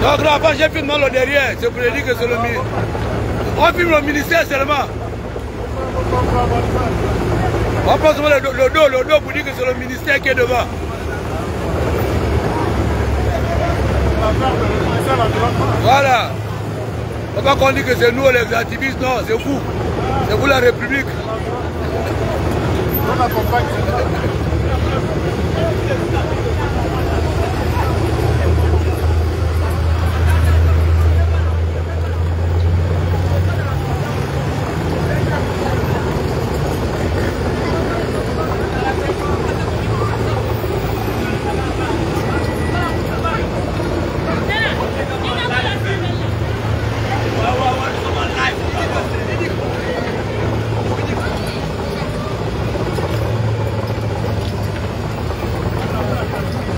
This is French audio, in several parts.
Non, grand, j'ai filmé le derrière. C'est pour dire que c'est le ministère. On filme le ministère seulement. On passe le dos pour dire que c'est le ministère qui est devant. Voilà. On va pas qu'on dit que c'est nous les activistes, non, c'est vous. C'est vous la République. On accompagne.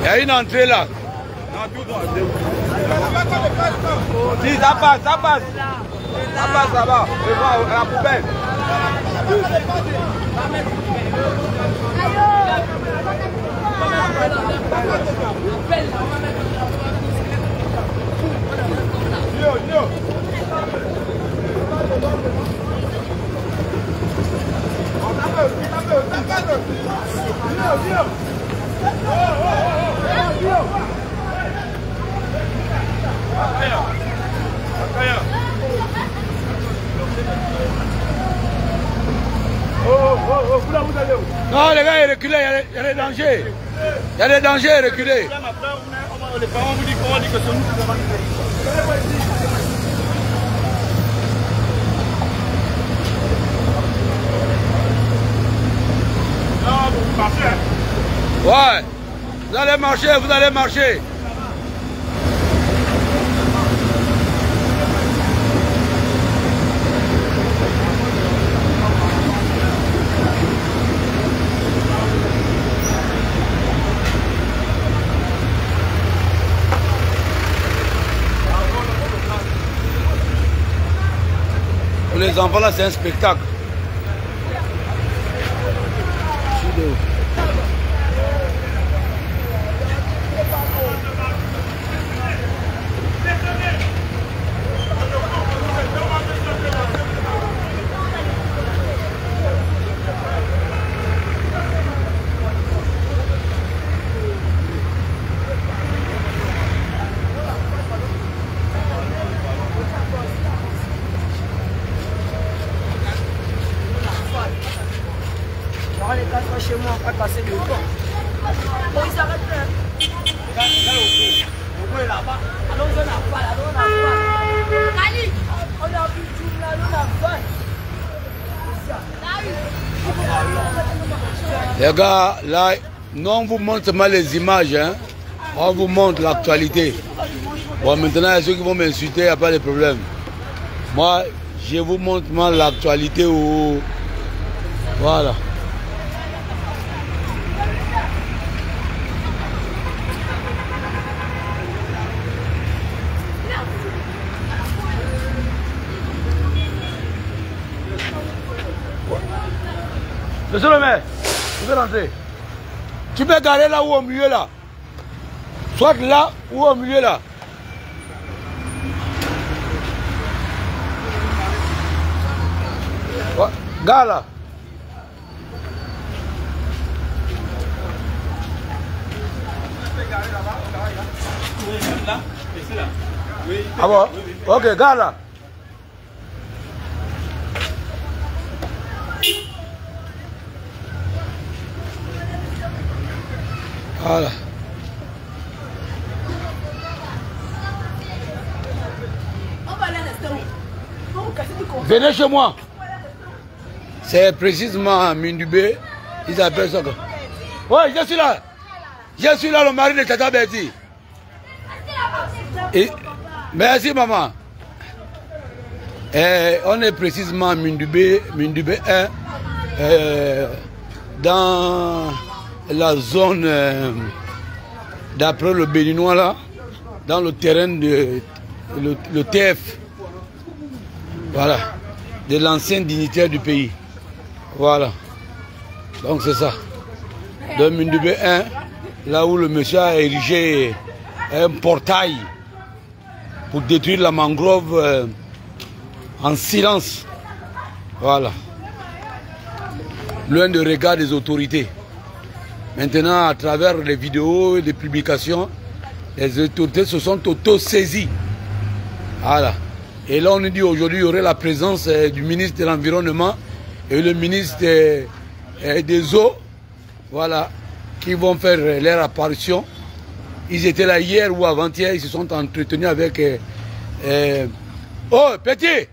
Il y a une entrée là. Si, ça passe, ça passe. Ça passe là-bas, devant la poubelle. Non, les gars, reculez, il y a des dangers. Il y a des dangers, reculez. Les parents vous disent qu'on dit que c'est nous qui avons non, vous marchez. Ouais, vous allez marcher, vous allez marcher. Pour les enfants là, c'est un spectacle. Chez moi, on va passer le temps. Bon, ils s'arrêtent là. On est là-bas. Allons, on a pas, allons, on a pas. Kali, on a vu tout là, on a pas. Les gars, là, non, on vous montre seulement les images, hein. On vous montre l'actualité. Bon, maintenant, il y a ceux qui vont m'insulter, il n'y a pas de problème. Moi, je vous montre l'actualité où... Voilà. Monsieur le maire, tu peux rentrer. Tu peux garer là ou au milieu là. Soit là ou au milieu là. Ouais, gare là. Ah bon? Ok, gare là. Voilà. Venez chez moi. C'est précisément à Mindubé. Ils appellent ça. Ouais, je suis là. Je suis là, le mari de Tata Betty. Et... Merci maman. On est précisément à Mindubé 1. Dans la zone d'après le Béninois là, dans le terrain de le TF, voilà, de l'ancien dignitaire du pays. Voilà. Donc c'est ça. De Mindubé 1, là où le monsieur a érigé un portail pour détruire la mangrove en silence. Voilà. Loin de regard des autorités. Maintenant, à travers les vidéos et les publications, les autorités se sont auto-saisies. Voilà. Et là, on nous dit aujourd'hui, il y aurait la présence du ministre de l'Environnement et le ministre des Eaux, voilà, qui vont faire leur apparition. Ils étaient là hier ou avant-hier, ils se sont entretenus avec... Oh, petit!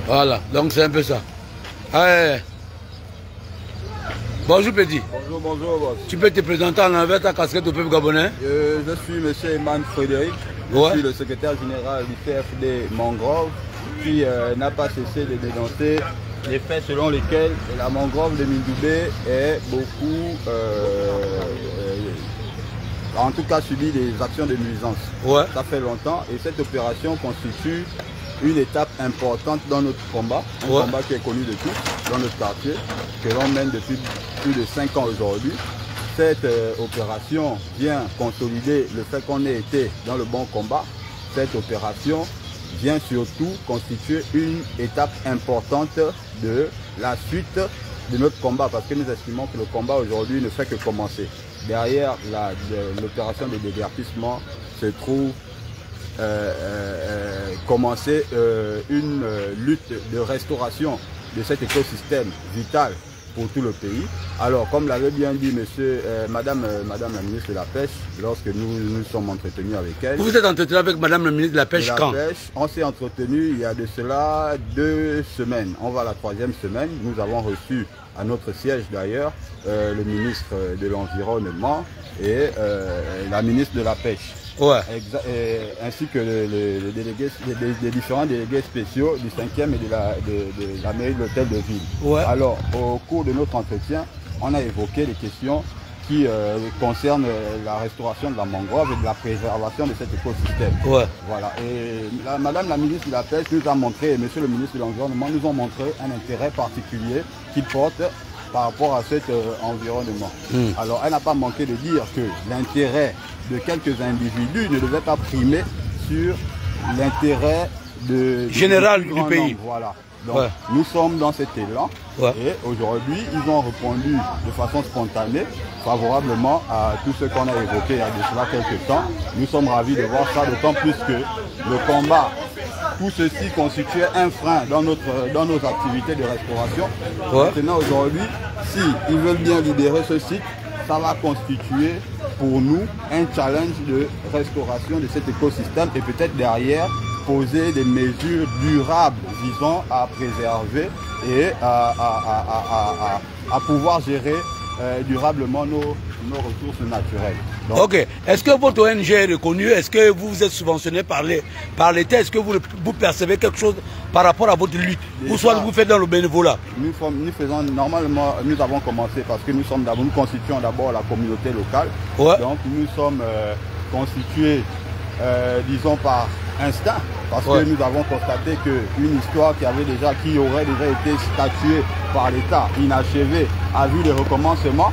Voilà, donc c'est un peu ça. Allez. Bonjour petit. Bonjour, bonjour boss. Tu peux te présenter en envers ta casquette au peuple gabonais? Je suis monsieur Eman Frédéric, ouais. Je suis le secrétaire général du CFD mangrove qui n'a pas cessé de dénoncer les faits selon lesquels la mangrove de Mindoubé est beaucoup, en tout cas subi des actions de nuisance. Ouais. Ça fait longtemps et cette opération constitue une étape importante dans notre combat, un combat qui est connu de tous dans notre quartier, que l'on mène depuis plus de 5 ans aujourd'hui. Cette opération vient consolider le fait qu'on ait été dans le bon combat. Cette opération vient surtout constituer une étape importante de la suite de notre combat, parce que nous estimons que le combat aujourd'hui ne fait que commencer. Derrière l'opération de déguerpissement se trouve commencer une lutte de restauration de cet écosystème vital pour tout le pays. Alors, comme l'avait bien dit madame la ministre de la Pêche, lorsque nous sommes entretenus avec elle. Vous vous êtes entretenu avec madame la ministre de la Pêche quand? On s'est entretenu il y a de cela 2 semaines. On va à la 3e semaine. Nous avons reçu à notre siège d'ailleurs le ministre de l'Environnement et la ministre de la Pêche. Ouais. Ainsi que les différents délégués spéciaux du 5e et de la mairie de l'hôtel de ville. Ouais. Alors, au cours de notre entretien, on a évoqué les questions qui concernent la restauration de la mangrove et de la préservation de cet écosystème. Ouais. Voilà. Et madame la ministre de la Pêche nous a montré, et monsieur le ministre de l'Environnement nous ont montré un intérêt particulier qu'ils portent par rapport à cet environnement. Alors, elle n'a pas manqué de dire que l'intérêt de quelques individus ne devait pas primer sur l'intérêt général du pays. Voilà. Donc, nous sommes dans cet élan et aujourd'hui, ils ont répondu de façon spontanée, favorablement à tout ce qu'on a évoqué il y a de cela quelques temps. Nous sommes ravis de voir ça, d'autant plus que le combat, tout ceci constituait un frein dans nos activités de restauration. Maintenant, aujourd'hui, s'ils veulent bien libérer ce site, ça va constituer pour nous un challenge de restauration de cet écosystème et peut-être derrière poser des mesures durables visant à préserver et à pouvoir gérer durablement nos ressources naturelles. Donc, ok. Est-ce que votre ONG est reconnue? Est-ce que vous êtes subventionné par l'État? Est-ce que vous percevez quelque chose par rapport à votre lutte? Ou soit vous faites dans le bénévolat? Nous faisons, normalement, nous avons commencé parce que nous constituons d'abord la communauté locale. Donc nous sommes constitués, disons, par instinct, parce que nous avons constaté qu'une histoire qui aurait déjà été statuée par l'État, inachevée, a vu le recommencement.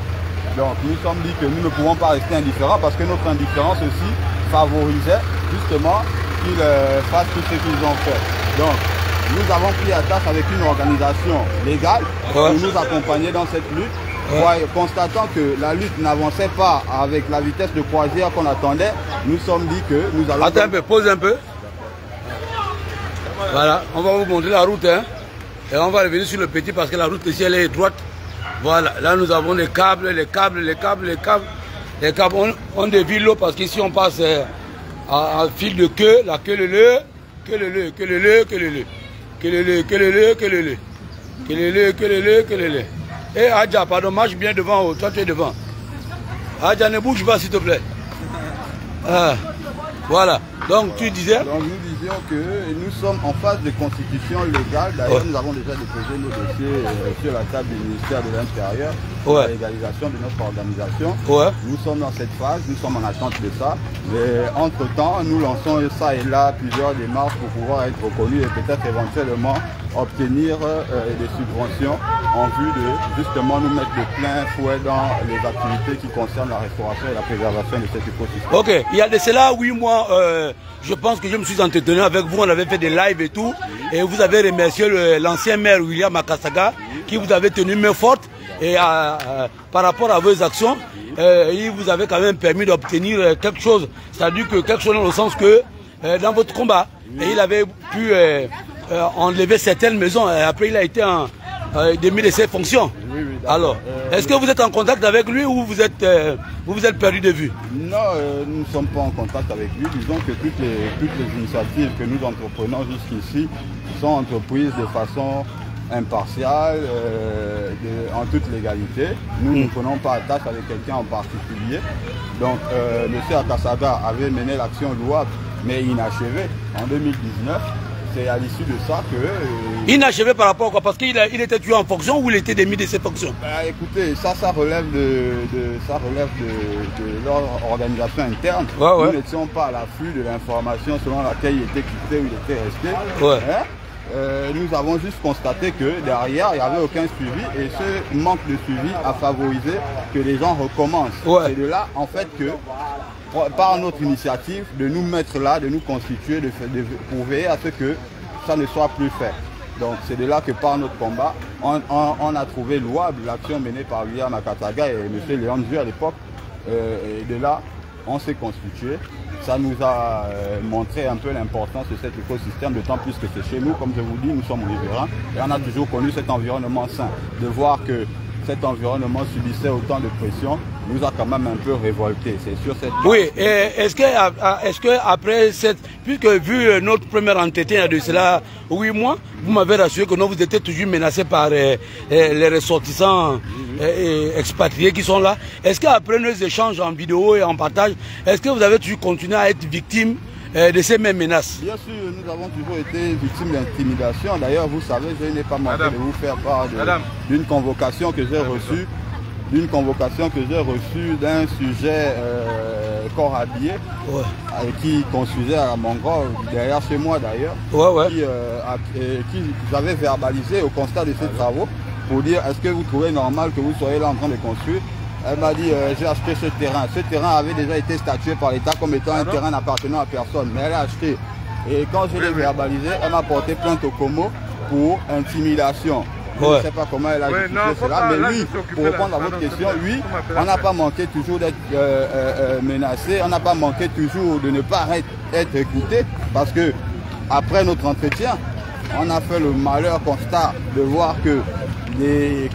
Donc nous sommes dit que nous ne pouvons pas rester indifférents parce que notre indifférence aussi favorisait justement qu'ils fassent tout ce qu'ils ont fait. Donc nous avons pris attache avec une organisation légale pour nous accompagner dans cette lutte. Constatant que la lutte n'avançait pas avec la vitesse de croisière qu'on attendait, nous sommes dit que nous allons... Attends un peu, pose un peu. Voilà, on va vous montrer la route, hein. Et on va revenir sur le petit parce que la route ici elle est droite. Voilà, là nous avons les câbles. On dévie l'eau parce qu'ici on passe à fil de queue, la queue le. Et Adja, pardon, marche bien devant, toi tu es devant. Adja, ne bouge pas s'il te plaît. Voilà, donc tu disais. Donc nous disions que nous sommes en phase de constitution légale. D'ailleurs, nous avons déjà déposé nos dossiers sur la table du ministère de l'Intérieur la légalisation de notre organisation. Nous sommes dans cette phase, nous sommes en attente de ça. Mais entre-temps, nous lançons ça et là plusieurs démarches pour pouvoir être reconnus et peut-être éventuellement obtenir des subventions en vue de justement nous mettre de plein fouet dans les activités qui concernent la restauration et la préservation de cet écosystème. Ok, il y a de cela 8 mois, je pense que je me suis entretenu avec vous, on avait fait des lives et tout, et vous avez remercié l'ancien maire William Akasaga qui vous avait tenu main forte et par rapport à vos actions, il vous avait quand même permis d'obtenir quelque chose, c'est-à-dire que quelque chose dans le sens que dans votre combat, et il avait pu enlever certaines maisons, et après il a été démis de ses fonctions. Oui, alors, est-ce que vous êtes en contact avec lui ou vous êtes perdu de vue? Non, nous ne sommes pas en contact avec lui. Disons que toutes les initiatives que nous entreprenons jusqu'ici sont entreprises de façon impartiale, en toute légalité. Nous ne prenons pas attache avec quelqu'un en particulier. Donc, M. Akasaga avait mené l'action louable, mais inachevée en 2019. C'est à l'issue de ça que... Inachevé par rapport à quoi? Parce qu'il était tué en fonction ou il était démis de ses fonctions? Écoutez, ça relève de leur organisation interne. Nous n'étions pas à l'affût de l'information selon laquelle il était quitté ou il était resté. Nous avons juste constaté que derrière, il n'y avait aucun suivi et ce manque de suivi a favorisé que les gens recommencent. C'est de là, en fait, que par notre initiative, de nous mettre là, de nous constituer, pour veiller à ce que ça ne soit plus fait. Donc c'est de là que par notre combat, on a trouvé louable l'action menée par William Akasaga et M. Léon Dieu à l'époque. Et de là, on s'est constitué. Ça nous a montré un peu l'importance de cet écosystème, d'autant plus que c'est chez nous, comme je vous dis, nous sommes riverains et on a toujours connu cet environnement sain. De voir que cet environnement subissait autant de pression nous a quand même un peu révoltés. C'est sur cette... Oui, est-ce que après puisque vu notre premier entretien il y a de cela 8 mois, vous m'avez rassuré que non, vous étiez toujours menacé par les ressortissants expatriés qui sont là. Est-ce qu'après nos échanges en vidéo et en partage, est-ce que vous avez toujours continué à être victime de ces mêmes menaces? Bien sûr, nous avons toujours été victimes d'intimidation. D'ailleurs, vous savez, je n'ai pas manqué de vous faire part d'une convocation que j'ai reçue, d'un sujet corps habillé qui construisait à la mangrove, derrière chez moi d'ailleurs, qui avait verbalisé au constat de ces travaux pour dire est-ce que vous trouvez normal que vous soyez là en train de construire? Elle m'a dit j'ai acheté ce terrain. Ce terrain avait déjà été statué par l'État comme étant un terrain n'appartenant à personne. Mais elle a acheté. Et quand je l'ai verbalisé, elle m'a porté plainte au Como pour intimidation. Je ne sais pas comment elle a justifié cela. Mais oui, pour répondre à votre question, oui, on n'a pas manqué toujours d'être menacé. On n'a pas manqué toujours de ne pas être écouté. Parce que après notre entretien, on a fait le malheur constat de voir que les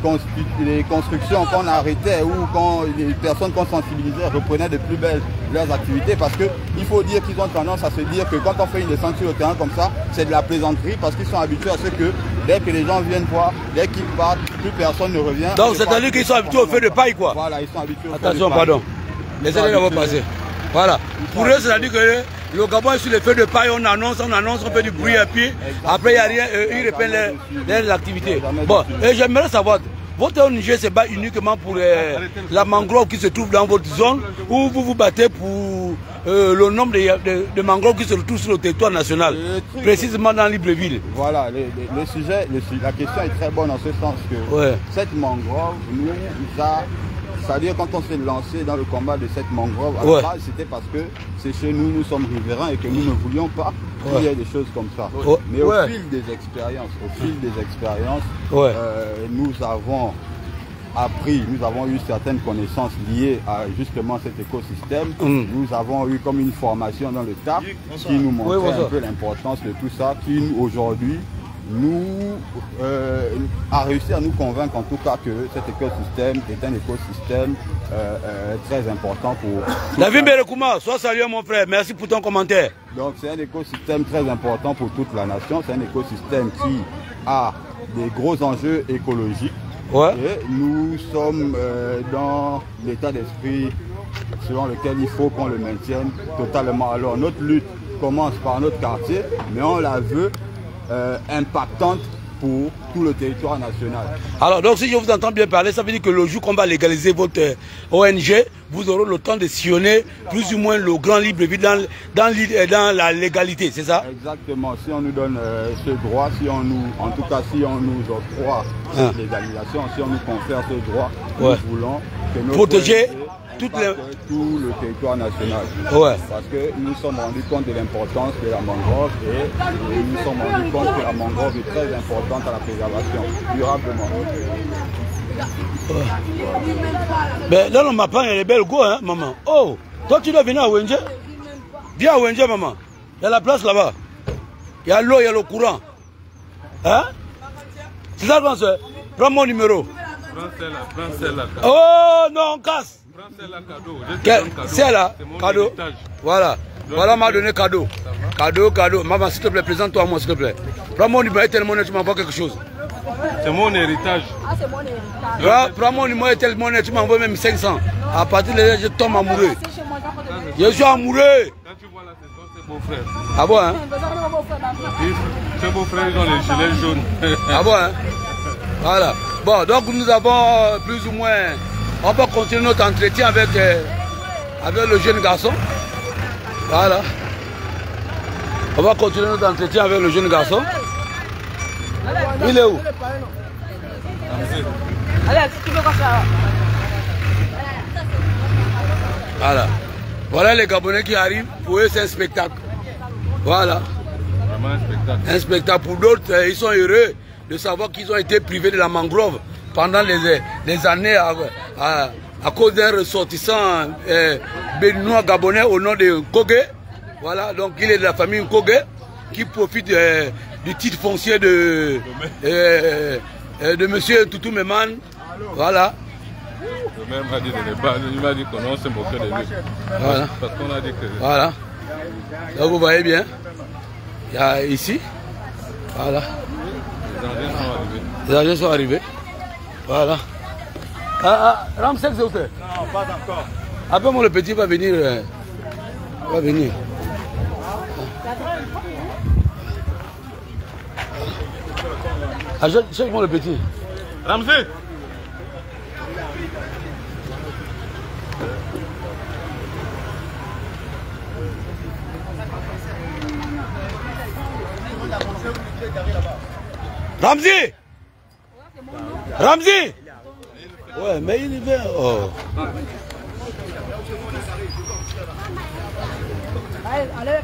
constructions qu'on arrêtait ou quand les personnes qu'on sensibilisait reprenaient de plus belles leurs activités, parce qu'il faut dire qu'ils ont tendance à se dire que quand on fait une descente sur le terrain comme ça, c'est de la plaisanterie, parce qu'ils sont habitués à ce que dès que les gens viennent voir, dès qu'ils partent, plus personne ne revient. Donc c'est-à-dire qu'ils sont habitués au feu de paille, quoi. Voilà, ils sont habitués au feu de paille. Attention, pardon. Laissez-les l'avoir passé. Voilà. Pour eux, c'est-à-dire que le Gabon est sur les feux de paille, on annonce, on fait du bruit et puis après il n'y a rien, ils reprennent leurs activités. Bon, et j'aimerais savoir, votre ONG se bat uniquement pour la mangrove qui se trouve dans votre zone ou vous vous battez pour le nombre de mangroves qui se retrouvent sur le territoire national, précisément dans Libreville? Voilà, la question est très bonne en ce sens que cette mangrove nous a... C'est-à-dire quand on s'est lancé dans le combat de cette mangrove, à la base, c'était parce que c'est chez nous, nous sommes riverains et que nous ne voulions pas qu'il y ait des choses comme ça. Mais au fil des expériences, nous avons appris, nous avons eu certaines connaissances liées à justement cet écosystème. Nous avons eu comme une formation dans le tas qui nous montrait un peu l'importance de tout ça, qui aujourd'hui a réussi à nous convaincre en tout cas que cet écosystème est un écosystème très important pour... David Berekouma, sois salué mon frère, merci pour ton commentaire. Donc c'est un écosystème très important pour toute la nation, c'est un écosystème qui a des gros enjeux écologiques. Et nous sommes dans l'état d'esprit selon lequel il faut qu'on le maintienne totalement. Alors notre lutte commence par notre quartier, mais on la veut impactante pour tout le territoire national. Alors, donc si je vous entends bien parler, ça veut dire que le jour qu'on va légaliser votre ONG, vous aurez le temps de sillonner plus ou moins le grand libre dans la légalité, c'est ça? Exactement. Si on nous donne ce droit, si on nous octroie cette légalisation, si on nous confère ce droit, nous voulons que nos protéger tout le territoire national. Parce que nous nous sommes rendus compte de l'importance de la mangrove et nous nous sommes rendus compte que la mangrove est très importante à la préservation durablement. Mais là, on m'apprend, il y a des belles go, hein, maman. Oh, toi, tu dois venir à Wenje? Viens à Wenje, maman. Il y a la place là-bas. Il y a l'eau, il y a le courant. Hein? C'est ça, je pense. Prends mon numéro. Prends celle-là. Oh, non, on casse. Prends celle-là, cadeau. C'est là, cadeau. Voilà. Voilà, m'a donné cadeau. Cadeau. Maman, s'il te plaît, présente-toi à moi, s'il te plaît. Prends mon numéro, tellement tu m'envoies quelque chose. C'est mon héritage. Ah, c'est mon héritage. Prends mon numéro, tellement tu m'envoies même 500. À partir de là, je tombe amoureux. Je suis amoureux. Quand tu vois là, c'est beau frère. Ah bon, hein? Ces beaux frères, ils ont les gilets jaunes. Ah bon, hein? Voilà. Bon, donc nous avons plus ou moins... On va continuer notre entretien avec le jeune garçon. Voilà. On va continuer notre entretien avec le jeune garçon. Il est où? Voilà. Voilà les Gabonais qui arrivent. Pour eux, c'est un spectacle. Voilà. Vraiment un spectacle. Un spectacle. Pour d'autres, ils sont heureux de savoir qu'ils ont été privés de la mangrove pendant les années à cause d'un ressortissant béninois gabonais au nom de Kogé. Voilà, donc il est de la famille Kogé qui profite du titre foncier de monsieur Toutou Meman. Voilà. Le même m'a dit de ne pas, il m'a dit qu'on se moquait de lui. Voilà. Parce qu'on a dit que... Voilà. Donc vous voyez bien, il y a ici, voilà. Les engins sont arrivés. Voilà. Ramsek, s'il vous plaît. Non, pas encore. Après, moi, le petit va venir. Cherche-moi le petit. Ramsey. Ramzi! Ramzi! Ouais, mais il vient. Oh.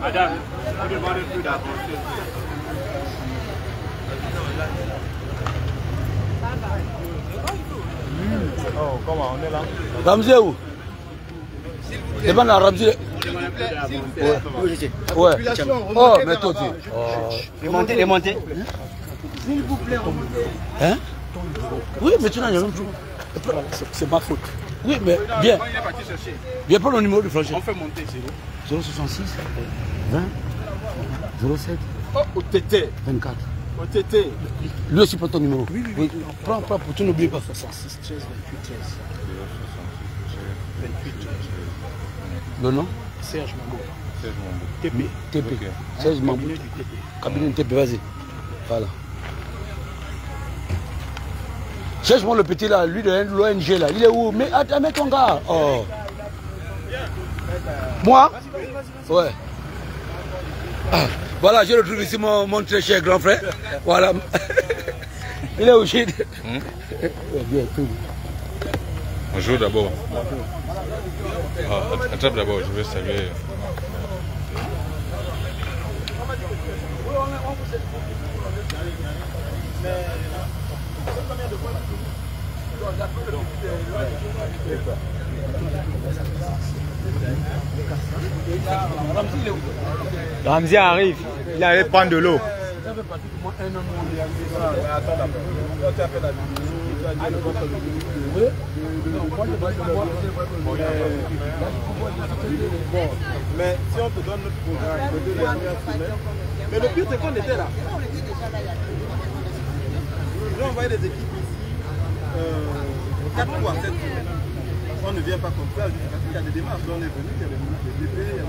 Madame, vous demandez plus d'avancée. Oh, comment on est là? Ramzi est où? C'est pas là, Ramzi. Ouais. Oh, mais toi, tu. Remontez. S'il vous plaît. Hein? Oui, mais tu n'as rien dit. C'est ma faute. Oui, mais bien. Viens prendre le numéro du flancher. On fait monter 066 20 07 OTT 24. OTT. Lui aussi prend ton numéro. Oui. Prends pour tu n'oublies pas. 66 13 28 13. 28 13. Le nom? Serge Mambo. TP. Serge Mambo. Cabinet du TP, vas-y. Voilà. Cherche-moi le petit là, lui de l'ONG là. Il est où? Mais attends, mets ton gars. Oh. Moi? Ouais. Ah, voilà, je retrouve ici mon très cher grand frère. Voilà. Il est où, Chid? Bonjour d'abord. Attrape d'abord, je vais saluer. Ramzi arrive, il allait prendre de l'eau. Mais si on te donne notre programme, mais le pire c'est qu'on était là. J'ai envoyé des équipes ici 4 fois cette semaine. On ne vient pas comme ça, il y a des démarches, on est venu, il y a des DP, il y a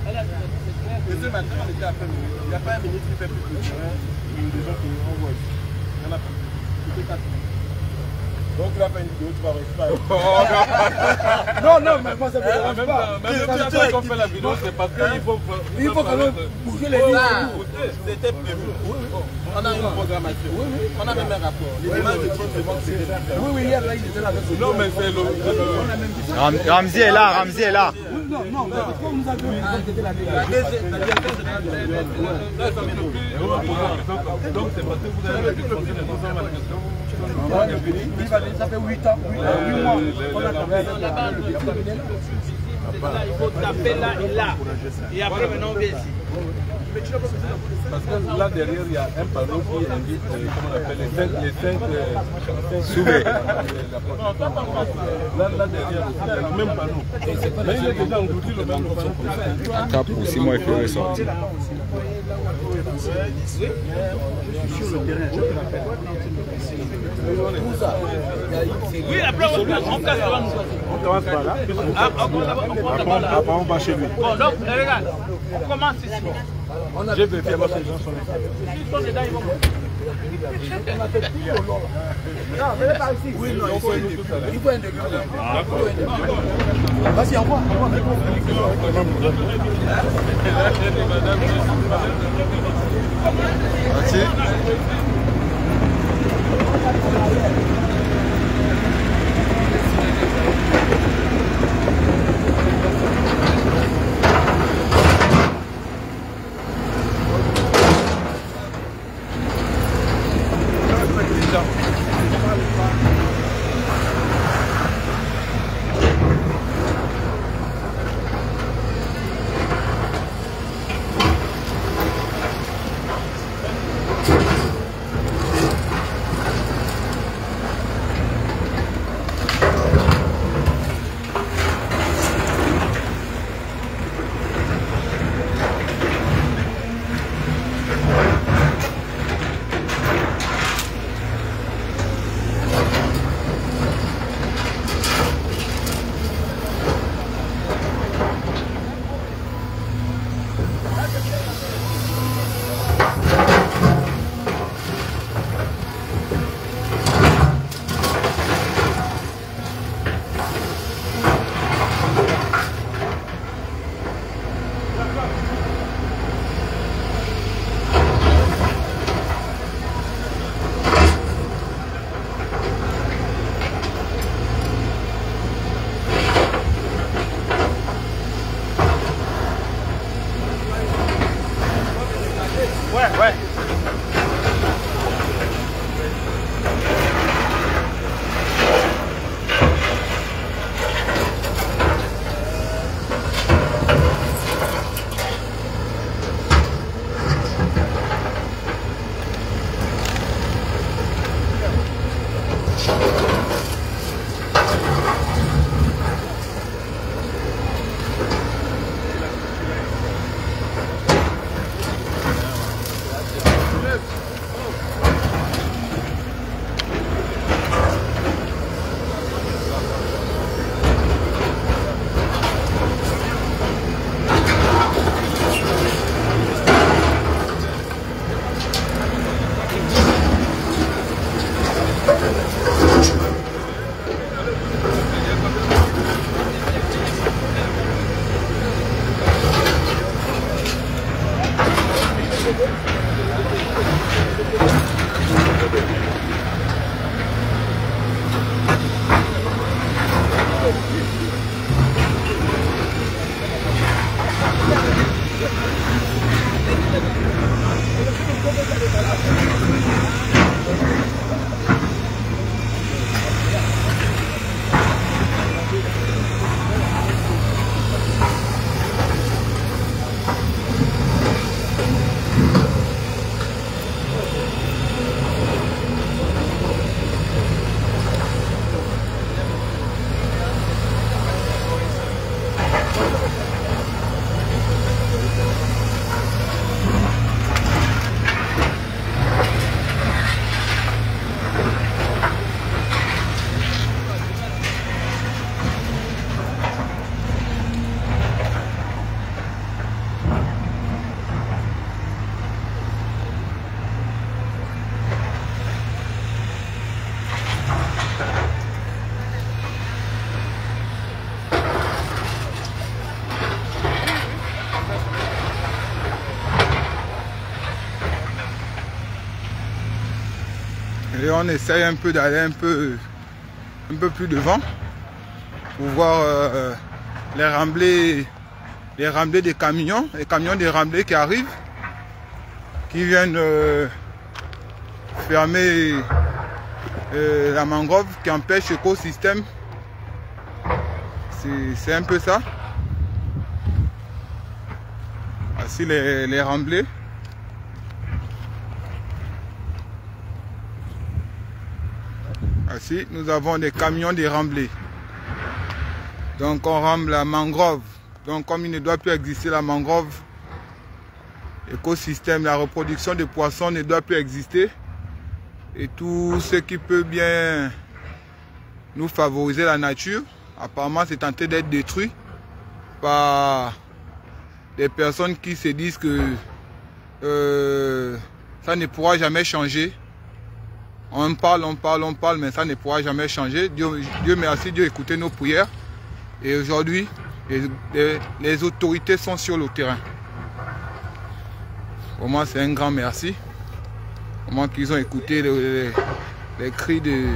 des... Et ce matin, on était après minuit. Il n'y a pas un ministre qui fait plus de terrain que les gens qui nous envoient ici. Il n'y en a pas. C'était 4. Donc là, pas une vidéo, tu vas réussir. Non, non, mais moi ça me dérange pas. Même quand on fait la vidéo, c'est parce qu'il faut quand même bouger les lignes. C'était prévu. On a une programmation. On a même un rapport. Les images de Trump devant c'était. Oui, hier là, il était là avec nous. Non, mais c'est le. Ramzi est là, Ramzi est là. Non, non, mais comme nous avions c'était la délégation. Donc c'est parce que vous avez dit ça fait 8 ans, 8 mois. On a travaillé là-bas. Il faut taper là et là. Et après, maintenant, on vient ici. Parce que là derrière, il y a un panneau qui indique, comment on appelle, les 5 souvets. Là derrière, il y a le même panneau. Mais il est déjà englouti le même panneau. Un cap pour 6 mois, il faut ressortir. Oui, après, on casse là. On commence par là. Après, on va chez lui. Bon, donc, regarde, on commence ici. J'ai vérifié voir si les gens sont là. Ils sont dedans, ils vont. On a fait tout au long. Non, venez par ici. Oui, non, il faut un degré. Vas-y, envoie. Merci. on essaye un peu d'aller un peu plus devant pour voir les remblais des camions, les camions des remblais qui arrivent, qui viennent fermer la mangrove, qui empêche l'écosystème. C'est un peu ça. Voici les remblais. Voici, nous avons des camions des remblais. Donc on remble la mangrove. Donc comme il ne doit plus exister la mangrove, l'écosystème, la reproduction des poissons ne doit plus exister. Et tout ce qui peut bien nous favoriser la nature, apparemment c'est tenté d'être détruit par des personnes qui se disent que ça ne pourra jamais changer. On parle, mais ça ne pourra jamais changer. Dieu merci, Dieu écoutez nos prières. Et aujourd'hui, les autorités sont sur le terrain. Pour moi, c'est un grand merci. Au moins qu'ils ont écouté les cris de...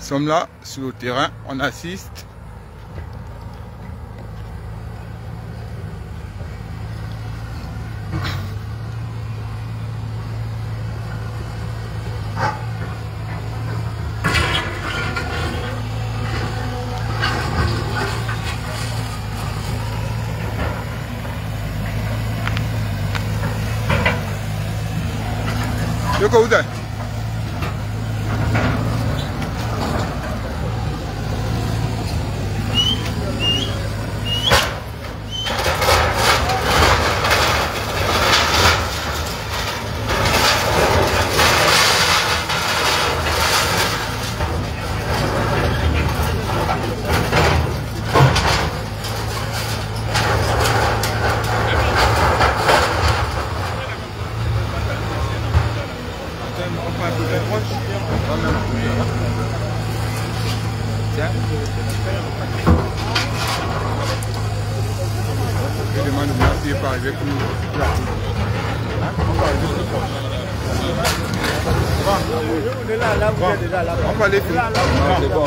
Nous sommes là sur le terrain, on assiste. Yoko, où est-ce? Je demande de m'appuyer par arriver plus rapide. On va aller plus. C'est bon.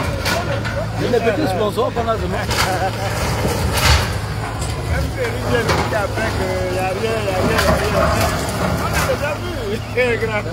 Il y a des petits sponsors qu'on a demain. Même si les gens disent après qu'il n'y a rien. On a déjà vu. C'est grave.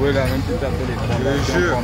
Oui, là, même tout à fait les fondations. Je jure.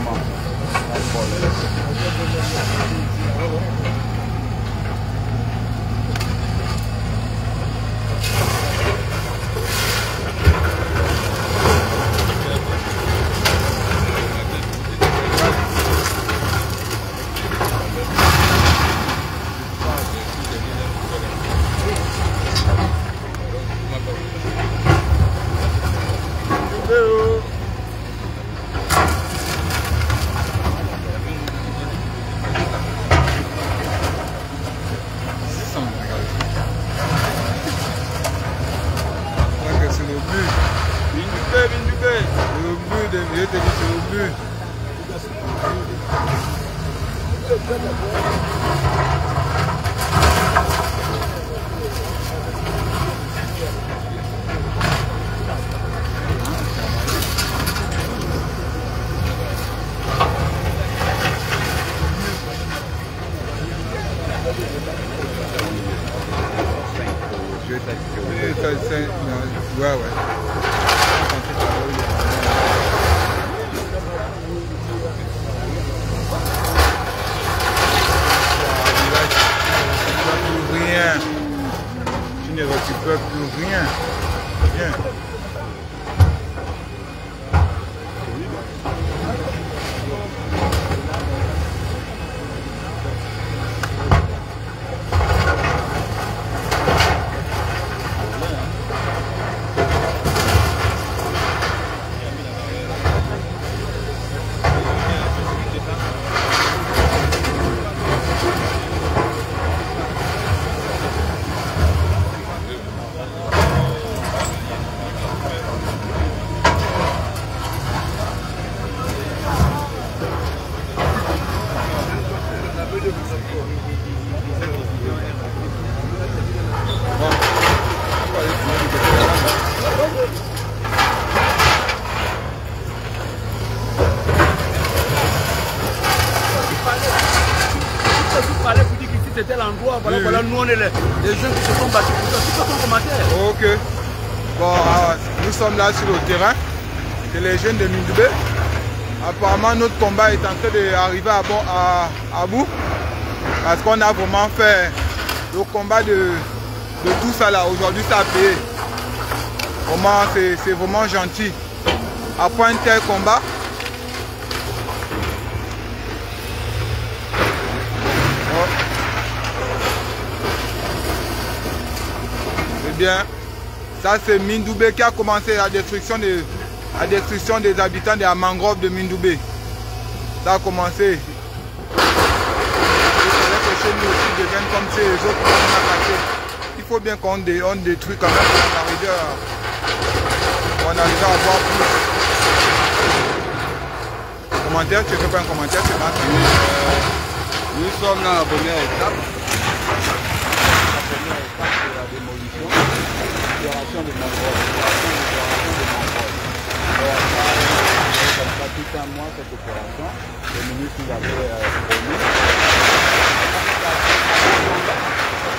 Tu ne récupères plus rien. Bien. C'était l'endroit, voilà, oui, voilà, nous on est les jeunes qui se sont battus pour ça. C'est pas ton commentaire. Ok. Bon, nous sommes là sur le terrain. C'est les jeunes de Mindoubé. Apparemment, notre combat est en train d'arriver à bout. Parce qu'on a vraiment fait le combat de tout ça là. Aujourd'hui, ça a payé. Vraiment, c'est vraiment gentil. Après un tel combat, bien, ça c'est Mindoubé qui a commencé la destruction des habitants de la mangrove de Mindoubé. Ça a commencé. Il fallait que chez nous aussi deviennent comme ces autres qu'on a passés. Il faut bien qu'on détruit quand même pour on arrive à avoir plus. Commentaire, tu ne fais pas un commentaire, c'est pas. Nous sommes dans la première étape. Libération de mangroves. Comme ça, tout un mois cette opération. Le ministre nous avait promis.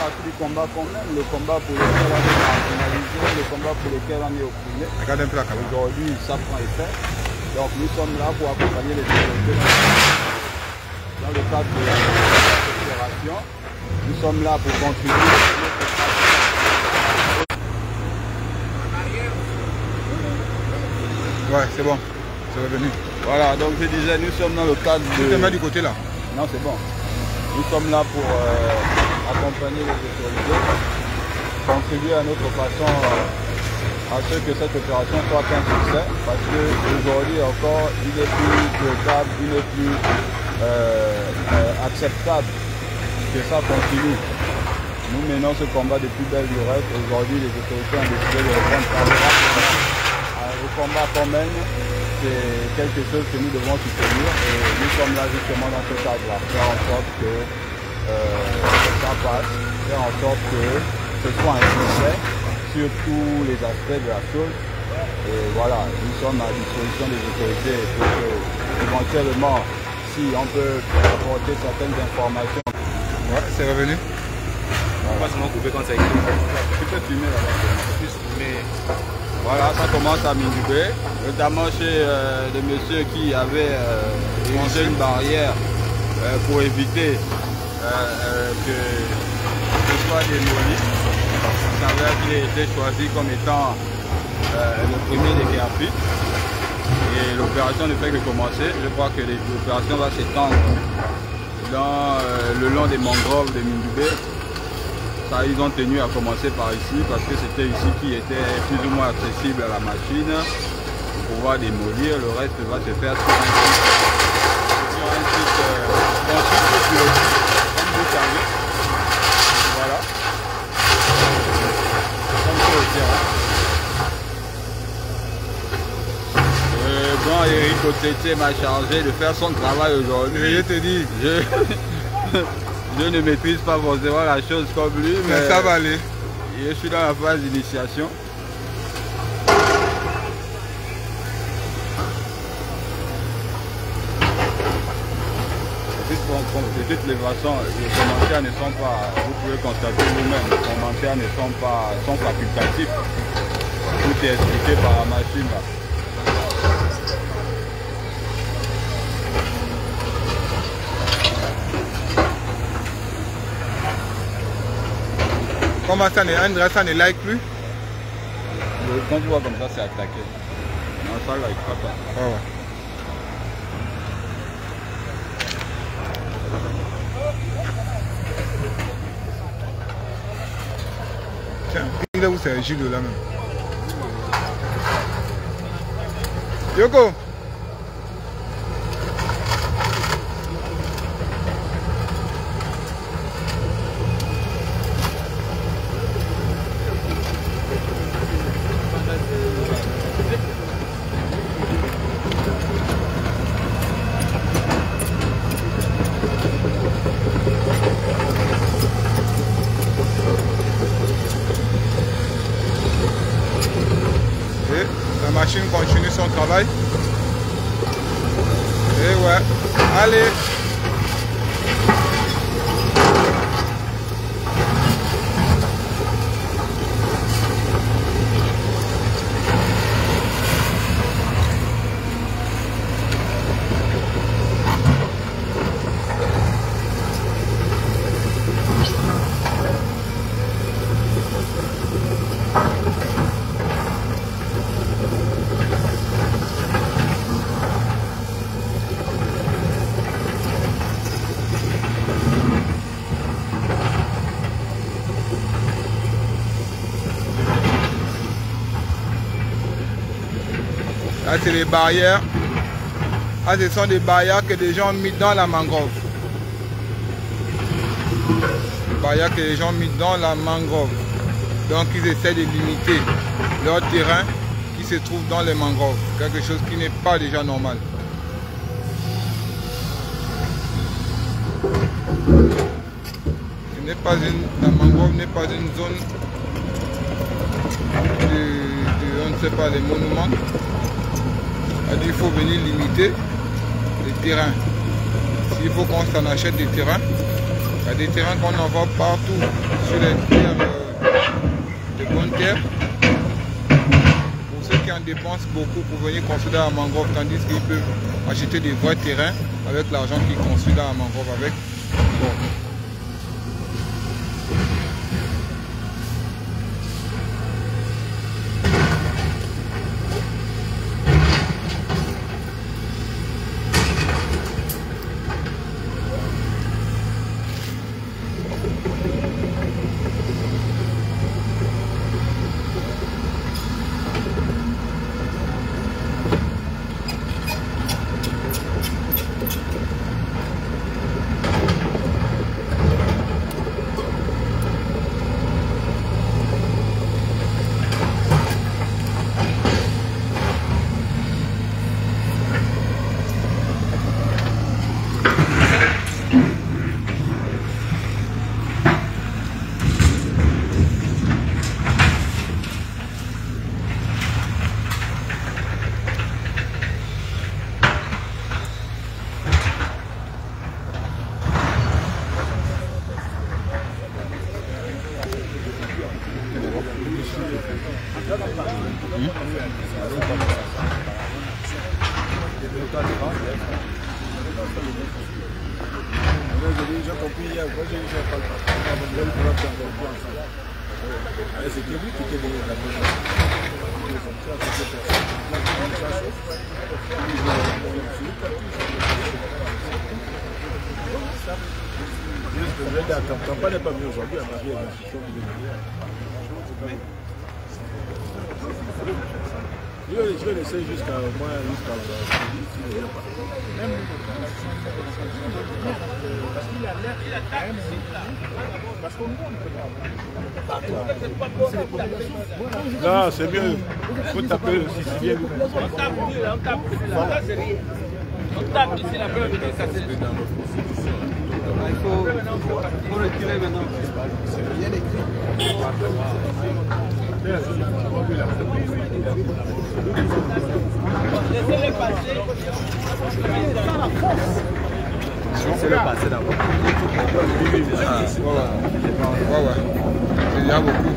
Partie du combat quand même, le combat pour lequel on est marginalisé, le combat pour lequel on est opprimé. Aujourd'hui, ça prend effet. Donc nous sommes là pour accompagner les autorités dans le cadre de cette opération. Nous sommes là pour contribuer à notre ouais, c'est bon, c'est revenu. Voilà, donc je disais, nous sommes dans le cadre de... Tu te mets du côté là? Non, c'est bon. Nous sommes là pour accompagner les autorités, contribuer à notre façon à ce que cette opération soit un succès, parce qu'aujourd'hui encore, il est plus souhaitable, il est plus acceptable que ça continue. Nous menons ce combat depuis belle lurette. Aujourd'hui, les autorités ont décidé de répondre favorablement. Le combat qu'on mène, c'est quelque chose que nous devons soutenir et nous sommes là justement dans ce cadre-là, faire en sorte que ça passe, faire en sorte que ce soit un succès sur tous les aspects de la chose. Et voilà, nous sommes à disposition des autorités pour que, éventuellement, si on peut apporter certaines informations. Ouais, c'est revenu. On va seulement couper quand ça écrit. Tu peux filmer là-bas. Voilà, ça commence à Mindoubé, notamment chez des messieurs qui avaient érigé une barrière pour éviter que ce soit démoli. Il s'avère qu'il a été choisi comme étant le premier des guerres. Et l'opération ne fait que commencer. Je crois que l'opération va s'étendre dans le long des mangroves de Mindoubé. Ça, ils ont tenu à commencer par ici parce que c'était ici qui était plus ou moins accessible à la machine pour pouvoir démolir. Le reste va se faire sur un site construit sur le site, comme vous savez. Voilà. Comme sur le terrain. Bon, Eric Otete m'a chargé de faire son travail aujourd'hui. Je te dis. Je ne maîtrise pas forcément la chose comme lui, mais ça va aller. Je suis dans la phase d'initiation. De toutes les façons, les commentaires ne sont pas, vous pouvez constater vous-même, les commentaires ne sont pas facultatifs. Tout est expliqué par la machine là. Comment ça, ça ne like plus? Quand tu vois comme ça, c'est attaqué. Non, ça like pas. Ah ouais. Tiens, là où c'est Gilles là même. Yoko! La machine continue son travail. Et ouais, allez. Là, c'est les barrières. Là, ce sont des barrières que les gens ont mis dans la mangrove. Les barrières que les gens ont mis dans la mangrove. Donc, ils essaient de limiter leur terrain qui se trouve dans les mangroves. Quelque chose qui n'est pas déjà normal. La mangrove n'est pas une zone on ne sait pas, les monuments. Il faut venir limiter les terrains. S'il faut qu'on s'en achète des terrains, il y a des terrains qu'on envoie partout sur les terres, de bonnes terres. Pour ceux qui en dépensent beaucoup pour venir construire dans la mangrove, tandis qu'ils peuvent acheter des vrais terrains avec l'argent qu'ils construisent dans la mangrove avec. Bon. J'ai compris hier, quand j'ai dit c'est que lui qui était venu la la campagne n'est pas venue aujourd'hui, elle m'a dit je vais laisser jusqu'à au moins jusqu'à non, c'est mieux. Il faut taper aussi, c'est bien. On tape ici la preuve de ça. Il faut retirer maintenant. C'est bien écrit. Laissez-les passer. Laissez-les passer d'abord. Ouais. C'est déjà beaucoup.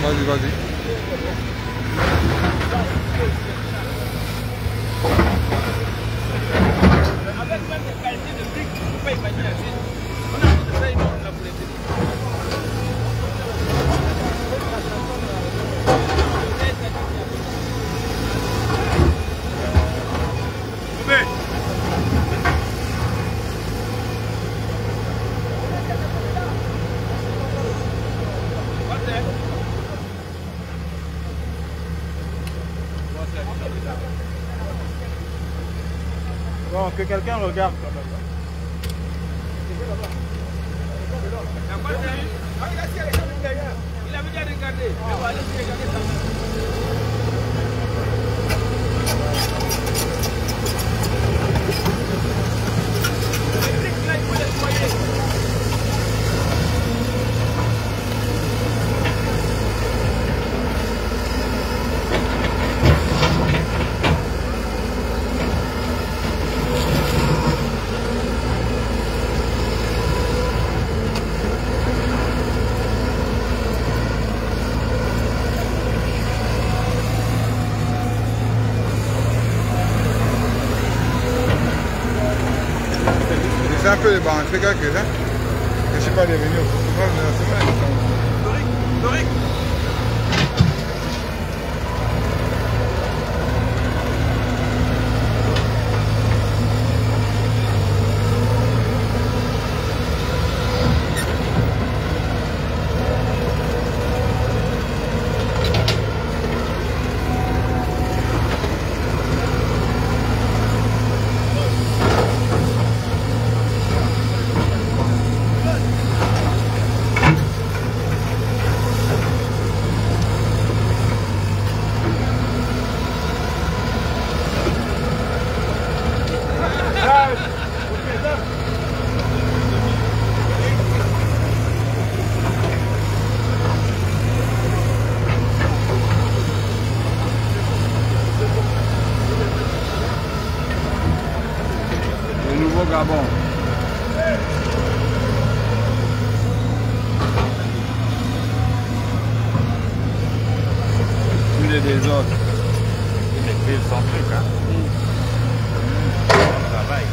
Vas-y, vas-y. Avec même des qualités de briques, on ne peut pas imaginer la suite. On a envie de faire une autre là pour les tenir. Bon, que quelqu'un regarde quand même. Il avait déjà regardé. On va aller regarder ça. C'est un peu les barres, c'est quelqu'un là. Je ne sais pas les venir. Doric. Le nouveau Gabon. Tous les désordres. Il maîtrise son truc, hein. Travail.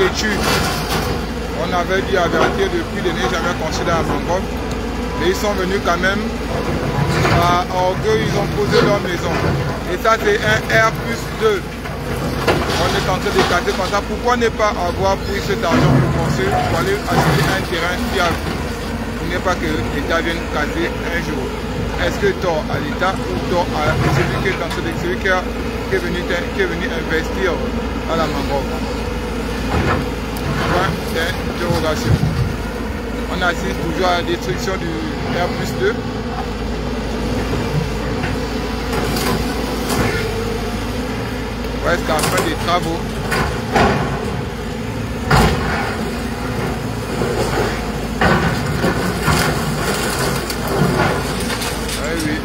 d'études. On avait dû avertir depuis de ne jamais construire la mangrove. Mais ils sont venus quand même. À orgueil, ils ont posé leur maison. Et ça, c'est un R+2. On est en train de casser comme ça. Pourquoi ne pas avoir pris cet argent pour construire, pour aller acheter un terrain fiable? Pour ne pas que l'État vienne casser un jour. Est-ce que tort à l'État ou tort à celui qui est en train de, celui qui est venu investir dans la mangrove? Point d'interrogation. On assiste toujours à la destruction du R+2. Presque à la fin des travaux. Oui, oui.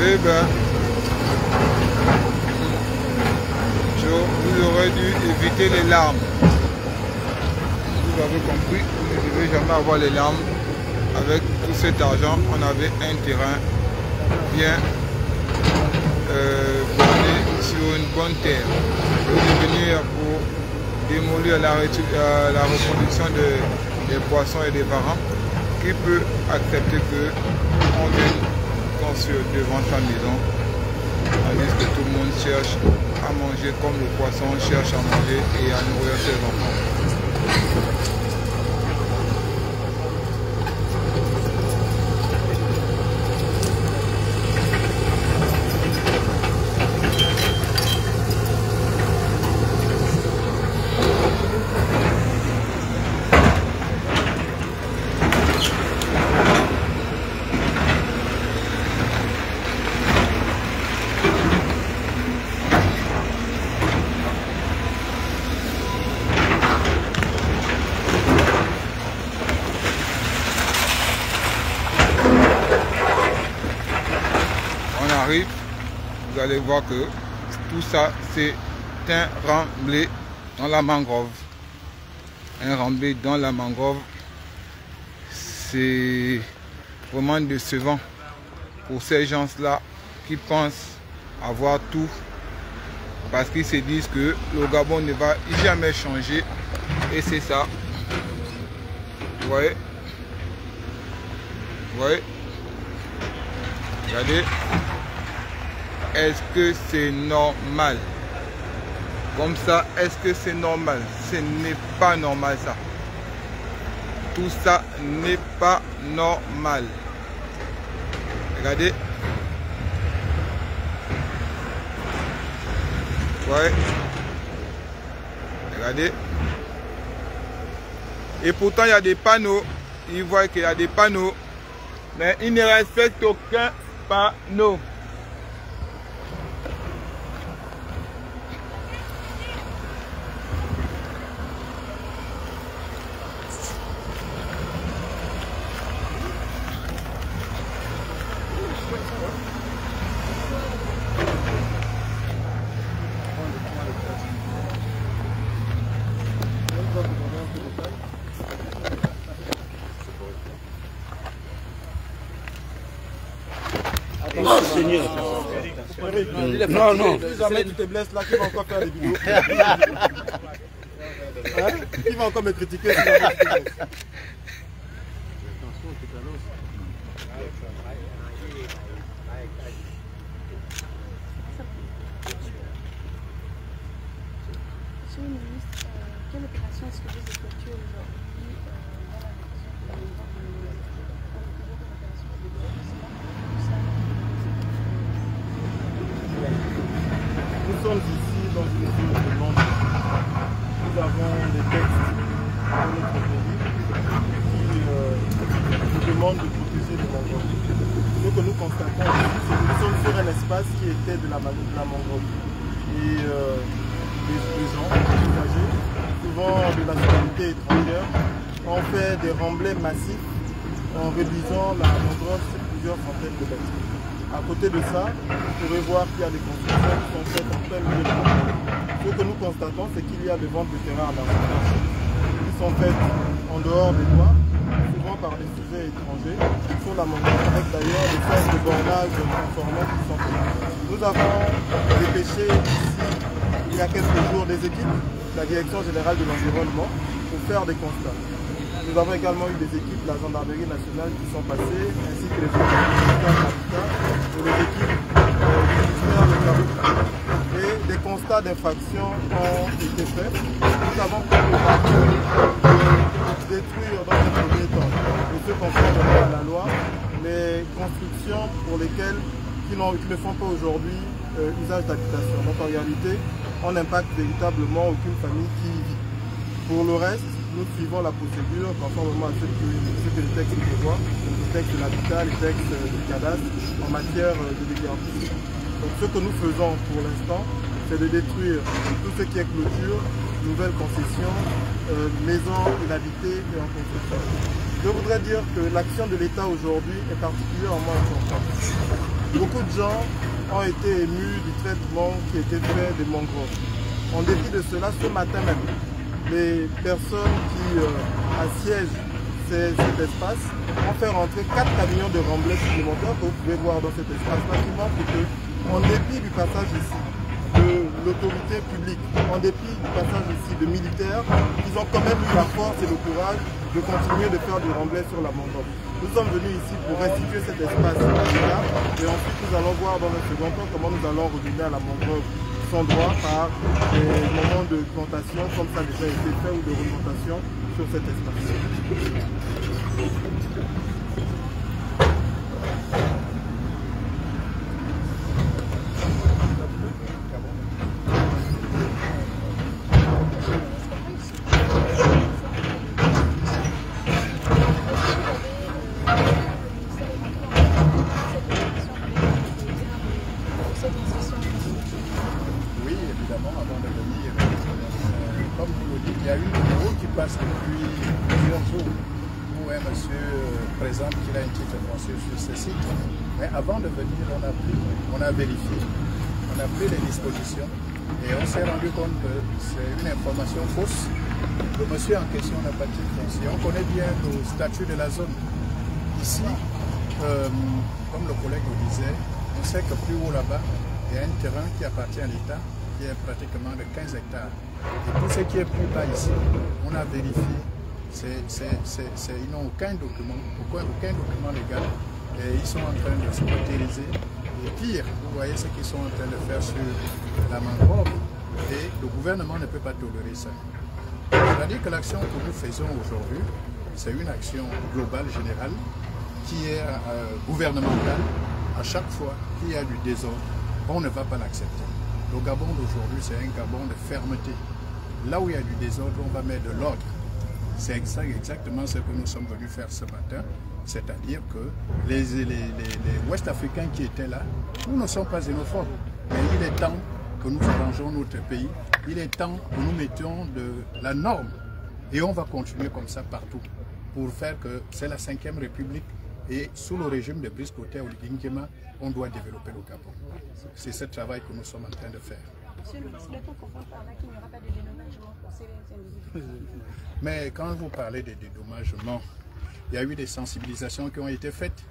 Eh ben, vous aurez dû éviter les larmes. Vous avez compris, vous ne devez jamais avoir les larmes. Avec tout cet argent, on avait un terrain bien borné sur une bonne terre. Vous devez venir pour démolir la reproduction des poissons et des varans. Qui peut accepter qu'on vienne construire devant sa maison, tandis que tout le monde cherche à manger comme le poisson cherche à manger et à nourrir ses enfants. Vous allez voir que tout ça c'est un remblai dans la mangrove. Un remblai dans la mangrove, c'est vraiment décevant pour ces gens-là qui pensent avoir tout parce qu'ils se disent que le Gabon ne va jamais changer et c'est ça. Vous voyez? Vous voyez? Regardez. Est-ce que c'est normal? Comme ça, est-ce que c'est normal? Ce n'est pas normal ça. Tout ça n'est pas normal. Regardez. Ouais. Regardez. Et pourtant, il y a des panneaux. Ils voient qu'il y a des panneaux. Mais ils ne respectent aucun panneau. Oh Seigneur. Non, non. Si jamais tu te blesses là, qui va encore faire des vidéos? Hein? Qui va encore me critiquer si jamais tu te blesses? Monsieur le ministre, quelle opération est-ce que vous effectuez aujourd'hui Nous sommes ici dans une nous avons des textes dans notre pays qui nous demandent de protéger les mangroves. Ce que nous constatons ici, c'est que nous sommes sur un espace qui était de la mangrove. Et les gens, les usagers, souvent de nationalité étrangère, ont fait des remblais massifs en réduisant la mangrove sur plusieurs centaines de mètres. À côté de ça, vous pourrez voir qu'il y a des constructions qui sont faites en plein milieu de la mangrove. Ce que nous constatons, c'est qu'il y a des ventes de terrain à l'arrondage qui sont faites en dehors des lois, souvent par des sujets étrangers, sur la mangrove, avec d'ailleurs des formes de bornage conformants qui sont faites. Nous avons dépêché ici, il y a quelques jours, des équipes de la Direction générale de l'environnement pour faire des constats. Nous avons également eu des équipes de la gendarmerie nationale qui sont passées, ainsi que les équipes du ministère de l'Habitat et les équipes du ministère de l'Agriculture. Et des constats d'infraction ont été faits. Nous avons pris le parti de détruire dans un premier temps, et ce conformément à la loi, les constructions pour lesquelles qui ne font pas aujourd'hui usage d'habitation. Donc en réalité, on n'impacte véritablement aucune famille qui y vit. Pour le reste, nous suivons la procédure conformément à ce que les textes prévoient, les textes de l'habitat, les textes du cadastre en matière de déguerpissement. Donc ce que nous faisons pour l'instant, c'est de détruire tout ce qui est clôture, nouvelles concessions, maisons inhabitées et en construction. Je voudrais dire que l'action de l'État aujourd'hui est particulièrement importante. Beaucoup de gens ont été émus du traitement qui a été fait des mangroves. En dépit de cela, ce matin même, les personnes qui assiègent cet espace ont fait rentrer 4 camions de remblais supplémentaires que vous pouvez voir dans cet espace-là, qui montre que, en dépit du passage ici de l'autorité publique, en dépit du passage ici de militaires, ils ont quand même eu la force et le courage de continuer de faire du remblai sur la mangrove. Nous sommes venus ici pour restituer cet espace à l'État, et ensuite nous allons voir dans le second temps comment nous allons redonner à la mangrove son droit par des moments de plantation comme ça a déjà été fait ou de remontation sur cet espace. Avant de venir, on a vérifié, on a pris les dispositions et on s'est rendu compte que c'est une information fausse. Le monsieur en question n'a pas de titre foncier. On connaît bien le statut de la zone. Ici, comme le collègue le disait, on sait que plus haut là-bas, il y a un terrain qui appartient à l'État, qui est pratiquement de 15 hectares. Et tout ce qui est plus bas ici, on a vérifié, ils n'ont aucun document légal. Et ils sont en train de se matérialiser. Et pire, vous voyez ce qu'ils sont en train de faire sur la mangrove. Et le gouvernement ne peut pas tolérer ça. C'est-à-dire que l'action que nous faisons aujourd'hui, c'est une action globale, générale, qui est gouvernementale. À chaque fois qu'il y a du désordre, on ne va pas l'accepter. Le Gabon d'aujourd'hui, c'est un Gabon de fermeté. Là où il y a du désordre, on va mettre de l'ordre. C'est exactement ce que nous sommes venus faire ce matin. C'est-à-dire que les Ouest-Africains qui étaient là, nous ne sommes pas xénophobes. Mais il est temps que nous arrangeons notre pays. Il est temps que nous mettions de la norme. Et on va continuer comme ça partout. Pour faire que c'est la 5e République. Et sous le régime de Brice Clotaire ou de Nguema, on doit développer le Gabon. C'est ce travail que nous sommes en train de faire. Monsieur le ministre, peut-on comprendre par là qu'il n'y aura pas de dédommagement pour ces individus? Mais quand vous parlez de dédommagement, il y a eu des sensibilisations qui ont été faites.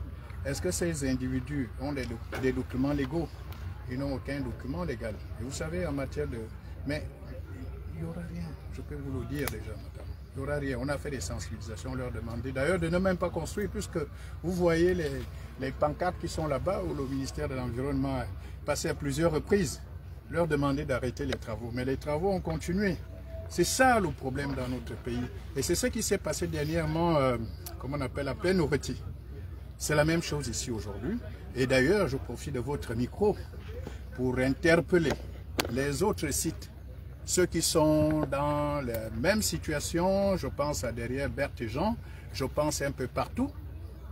Est-ce que ces individus ont des documents légaux? Ils n'ont aucun document légal. Et vous savez, en matière de... Mais il n'y aura rien, je peux vous le dire déjà, madame. Il n'y aura rien. On a fait des sensibilisations, on leur demandait d'ailleurs de ne même pas construire, puisque vous voyez les pancartes qui sont là-bas, où le ministère de l'Environnement a passé à plusieurs reprises, leur demander d'arrêter les travaux. Mais les travaux ont continué. C'est ça le problème dans notre pays. Et c'est ce qui s'est passé dernièrement, comme on appelle, à Pénoreti. C'est la même chose ici aujourd'hui. Et d'ailleurs, je profite de votre micro pour interpeller les autres sites, ceux qui sont dans Même situation, je pense à derrière Berthe et Jean, je pense un peu partout,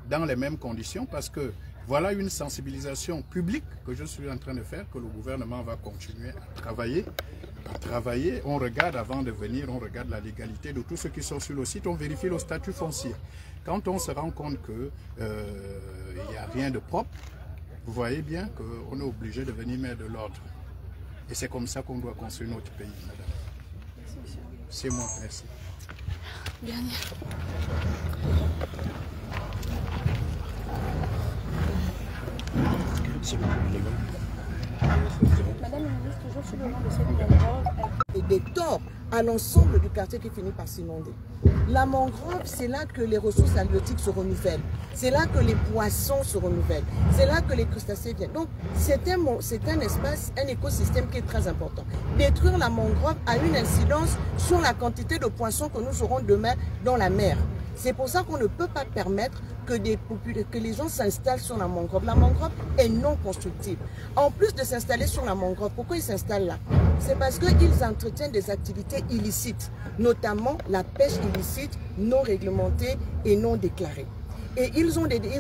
dans les mêmes conditions, parce que voilà une sensibilisation publique que je suis en train de faire, que le gouvernement va continuer à travailler. On regarde avant de venir, on regarde la légalité de tous ceux qui sont sur le site, on vérifie le statut foncier. Quand on se rend compte qu'il n'y a rien de propre, vous voyez bien qu'on est obligé de venir mettre de l'ordre. Et c'est comme ça qu'on doit construire notre pays, madame. C'est moi, merci. Dernière. Madame la ministre, toujours sur le nom de cette mangrove. Et des torts à l'ensemble du quartier qui finit par s'inonder. La mangrove, c'est là que les ressources halieutiques se renouvellent. C'est là que les poissons se renouvellent. C'est là que les crustacés viennent. Donc, c'est un espace, un écosystème qui est très important. Détruire la mangrove a une incidence sur la quantité de poissons que nous aurons demain dans la mer. C'est pour ça qu'on ne peut pas permettre que les gens s'installent sur la mangrove. La mangrove est non constructive. En plus de s'installer sur la mangrove, pourquoi ils s'installent là? C'est parce qu'ils entretiennent des activités illicites, notamment la pêche illicite, non réglementée et non déclarée. Et ils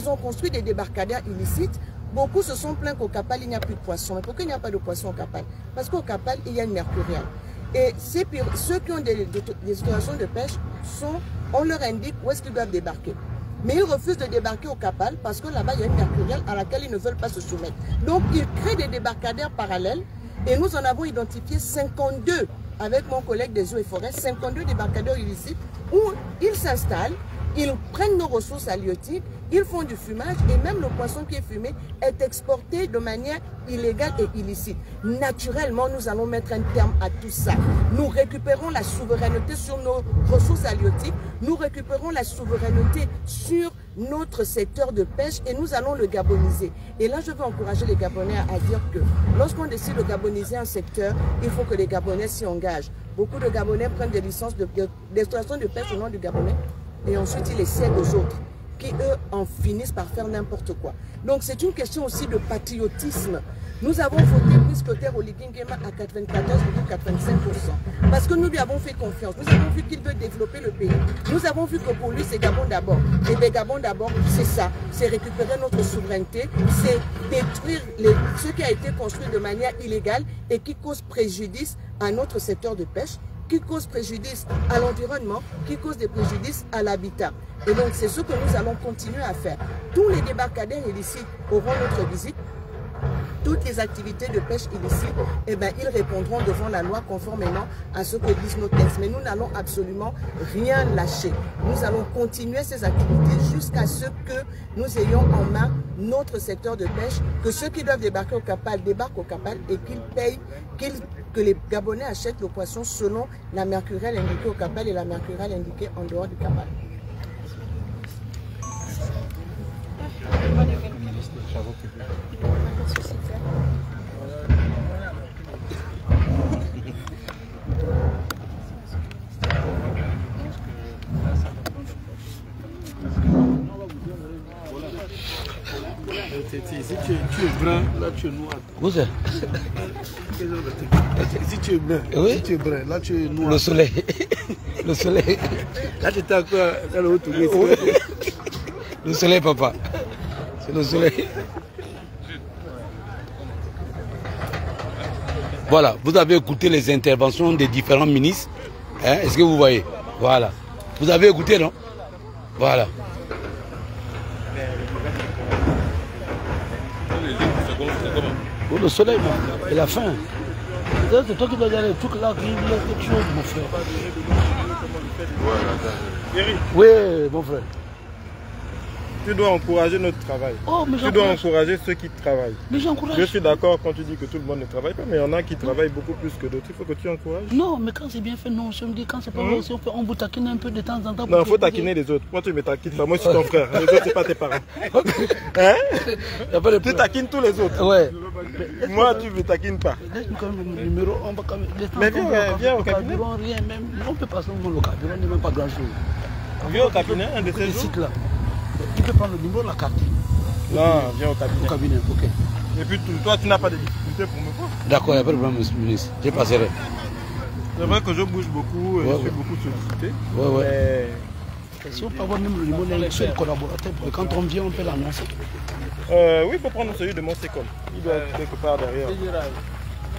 ont construit des débarcadères illicites. Beaucoup se sont plaints qu'au Capal, il n'y a plus de poissons. Mais pourquoi il n'y a pas de poissons au Capal? Parce qu'au Capal, il y a une mercuriale. Et ceux qui ont des autorisations de pêche, on leur indique où est-ce qu'ils doivent débarquer. Mais ils refusent de débarquer au Capal parce que là-bas, il y a une mercuriale à laquelle ils ne veulent pas se soumettre. Donc, ils créent des débarcadères parallèles et nous en avons identifié 52 avec mon collègue des eaux et forêts, 52 débarcadères illicites où ils s'installent, ils prennent nos ressources halieutiques, ils font du fumage et même le poisson qui est fumé est exporté de manière illégale et illicite. Naturellement, nous allons mettre un terme à tout ça. Nous récupérons la souveraineté sur nos ressources halieutiques, nous récupérons la souveraineté sur notre secteur de pêche et nous allons le gaboniser. Et là, je veux encourager les Gabonais à dire que lorsqu'on décide de gaboniser un secteur, il faut que les Gabonais s'y engagent. Beaucoup de Gabonais prennent des licences d'exploitation de pêche au nom du Gabonais et ensuite ils les cèdent aux autres, qui eux en finissent par faire n'importe quoi. Donc c'est une question aussi de patriotisme. Nous avons voté Priscoter au Ligingema à 94,85% parce que nous lui avons fait confiance. Nous avons vu qu'il veut développer le pays. Nous avons vu que pour lui c'est Gabon d'abord. Et bien Gabon d'abord, c'est ça. C'est récupérer notre souveraineté, c'est détruire ce qui a été construit de manière illégale et qui cause préjudice à notre secteur de pêche, qui cause préjudice à l'environnement, qui cause des préjudices à l'habitat. Et donc c'est ce que nous allons continuer à faire. Tous les débarcadères illicites auront notre visite. Toutes les activités de pêche illicites, eh ben, ils répondront devant la loi conformément à ce que disent nos textes. Mais nous n'allons absolument rien lâcher. Nous allons continuer ces activités jusqu'à ce que nous ayons en main notre secteur de pêche, que ceux qui doivent débarquer au Capal débarquent au Capal et qu'ils payent, que les Gabonais achètent le poisson selon la mercuriale indiquée au Capal et la mercuriale indiquée en dehors du Capal. Si tu es brun, là tu es noir. Où c'est? Si tu es brun, oui? Si tu es brun, là tu es noir. Le soleil. Le soleil. Là tu es encore dans le haut touriste. Le soleil, papa. C'est le soleil. Voilà, vous avez écouté les interventions des différents ministres. Hein? Est-ce que vous voyez? Voilà. Vous avez écouté, non? Voilà. Oh, le soleil, et la faim. C'est toi qui dois y aller. Tout là, il y a quelque chose, mon frère. Oui, mon frère. Tu dois encourager notre travail. Oh, mais tu dois encourager ceux qui travaillent. Mais j'encourage. Je suis d'accord quand tu dis que tout le monde ne travaille pas, mais il y en a qui travaillent beaucoup plus que d'autres. Il faut que tu encourages. Non, mais quand c'est bien fait, non. Je me dis, quand c'est pas bien, on vous taquine un peu de temps en temps. Non, il faut taquiner les autres. Moi, tu me taquines pas. Moi, je suis ton frère. Les autres, c'est pas tes parents. Hein? Tu taquines tous les autres. Ouais. Moi, tu me taquines pas. Laisse-nous quand même le numéro. On va quand même. Mais viens au cabinet. Rien, même. On peut passer au cabinet, on n'est même pas grand-chose. Viens au cabinet, un de ces jours. Là. Tu peux prendre le numéro de la carte. Non, viens au cabinet. Au cabinet, ok. Et puis toi, tu n'as pas de difficulté pour me voir. D'accord, il n'y a pas de problème, monsieur le ministre. Je passerai. C'est vrai que je bouge beaucoup, je suis beaucoup sollicité. Si on peut avoir même le numéro d'un seul collaborateur, quand on vient, on peut l'annoncer. Oui, il faut prendre celui de mon SECOM. Il doit être quelque part derrière.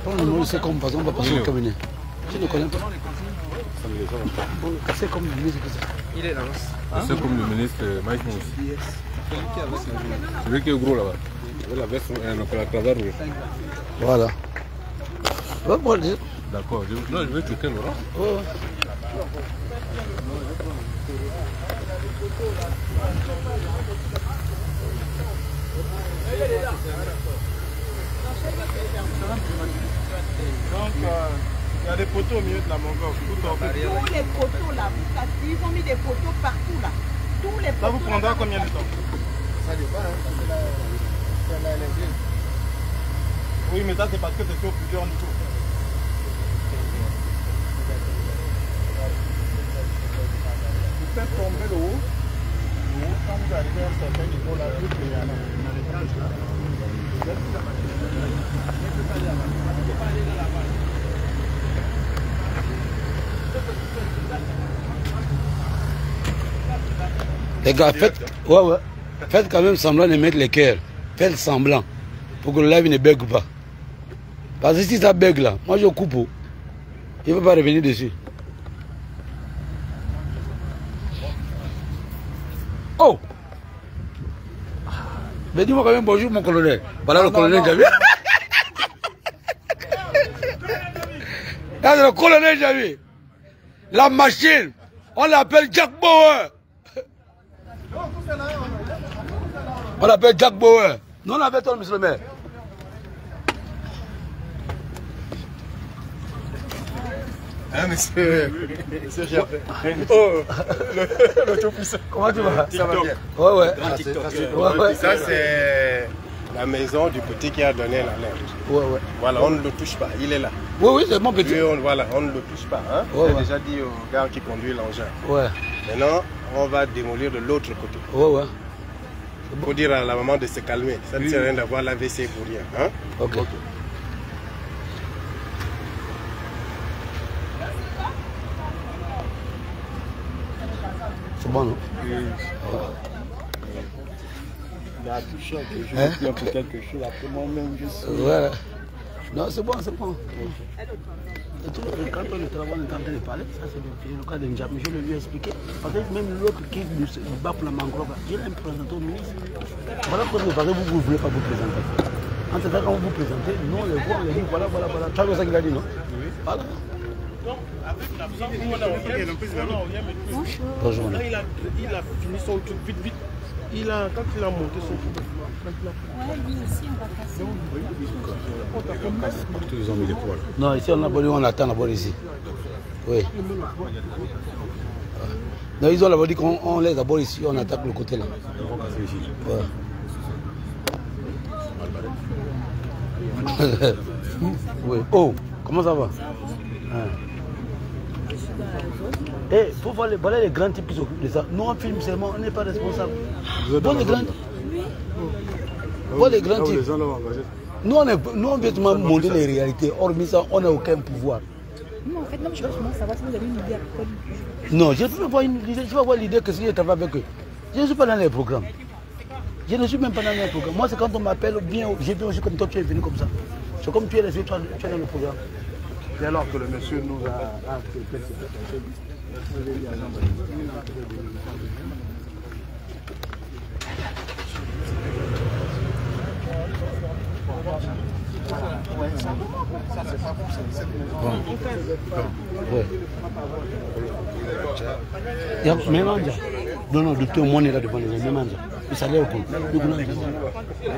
Prends le numéro de SECOM, par exemple, on va passer au cabinet. Je ne connais pas. C'est comme le ministre. Il est là. C'est comme le ministre Mike Mouss. Celui qui est gros là-bas. La veste, la cravate rouge. Voilà. D'accord. Non, je vais checker Laurent. Donc, il y a des poteaux au milieu de la mangrove. Tous les poteaux là, ils ont mis des poteaux partout là. Tous les poteaux. Ça vous prendra combien de temps? Ça dépend, hein. Oui, mais ça c'est parce que c'est sur plusieurs niveaux. Vous faites tomber le haut. Quand vous arrivez à un certain niveau là, vous pouvez aller dans l'étage là. Les gars, faites quand même semblant de mettre les cœurs. Faites semblant pour que le live ne bug pas. Parce que si ça bug là, moi je coupe. Il ne peut pas revenir dessus. Oh! Mais dis-moi quand même bonjour mon colonel. Voilà le colonel Javi. Là c'est le colonel Javi. La machine, on l'appelle Jack Bauer. On l'appelle Jack Bauer. Non, on l'appelle toi, monsieur le maire. Hein, monsieur Gervais. Oh, le tout puissant. Comment tu vas? Ça va bien. Ouais. Ça, c'est la maison du petit qui a donné la lettre. Voilà, on ne le touche pas, il est là. Oui, c'est mon petit. Lui, voilà, on ne le touche pas. Hein? J'ai déjà dit au gars qui conduit l'engin. Maintenant, on va démolir de l'autre côté. Il faut dire à la maman de se calmer. Ça ne sert à rien d'avoir l'AVC pour rien. Hein? Ok. C'est bon, non? Il a touché quelque chose, quelque chose, après moi-même je suis... Ouais. Non, c'est bon, c'est bon. Quand on est travail, on est en train de parler, ça c'est le cas de N'Djamé, je lui ai expliqué. Parce que même l'autre qui se bat pour la mangrove, j'ai un présenté au ministre. Voilà pourquoi vous ne voulez pas vous présenter. En tout cas, quand vous vous présentez, nous on les voit, on les dit voilà. Tu as vu ça qu'il a dit, non? Oui. Voilà. Bonjour. Là, il a fini son truc vite. Quand il a monté son truc. Ouais, lui aussi, on va passer. Ils ont mis les poils. Non, ici on a bon, on attend d'abord ici. Oui. Non, ils ont d'abord dit qu'on laisse d'abord ici, on attaque le côté là. Oui. Oh, comment ça va? Eh, faut voir les grands types qui s'occupent de ça. Nous on filme seulement, on n'est pas responsable. Bon, les grands. Bon, les grands types. Nous on veut seulement montrer les réalités. Hormis ça, on n'a aucun pouvoir. Non, en fait, non, je veux vraiment savoir si vous avez une idée à propos du... Non, je ne peux pas avoir l'idée que si je travaille avec eux. Je ne suis pas dans les programmes. Je ne suis même pas dans les programmes. Moi, c'est quand on m'appelle, bien, je viens aussi comme toi, tu es venu comme ça. C'est comme tu es resté, tu es dans le programme. Et alors que le monsieur nous a fait Même Anja. Non, docteur, moi on est là devant les gens, même Anja. Il s'allait au coup.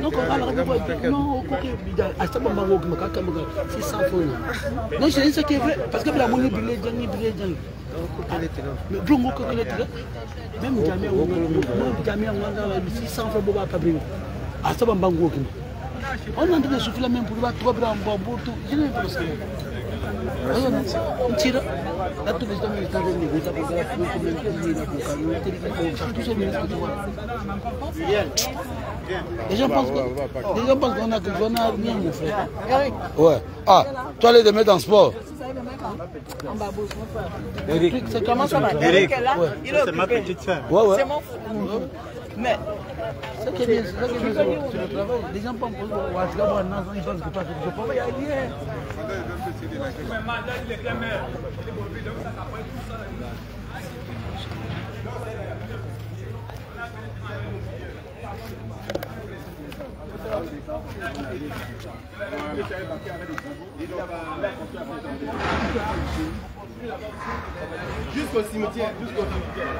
Donc on va le non, ok, à ce moment où on m'a dit 600 francs. Non, c'est ce qui est vrai, parce que la monnaie brûlée, mais Blongo que les traits, même Jamia, on a 600 francs pour pas brûler. À ce moment où on a entendu souffler la même pour voir trois bras en bois, je n'ai pas ce on tire. Là, tous les hommes sont en négocier pour la les gens pensent qu'on a rien, mon frère. Ouais. Ah, toi, allez te mettre en sport. En babou, mon frère. Eric. C'est comment ça va? Eric est là, il est c'est ma occupé. petite sœur. C'est mon frère. Mais, ce qui est bien, c'est le travail. Les gens pensent que ils pensent que pas je peux pas y aller. Jusqu'au cimetière, jusqu'au cimetière.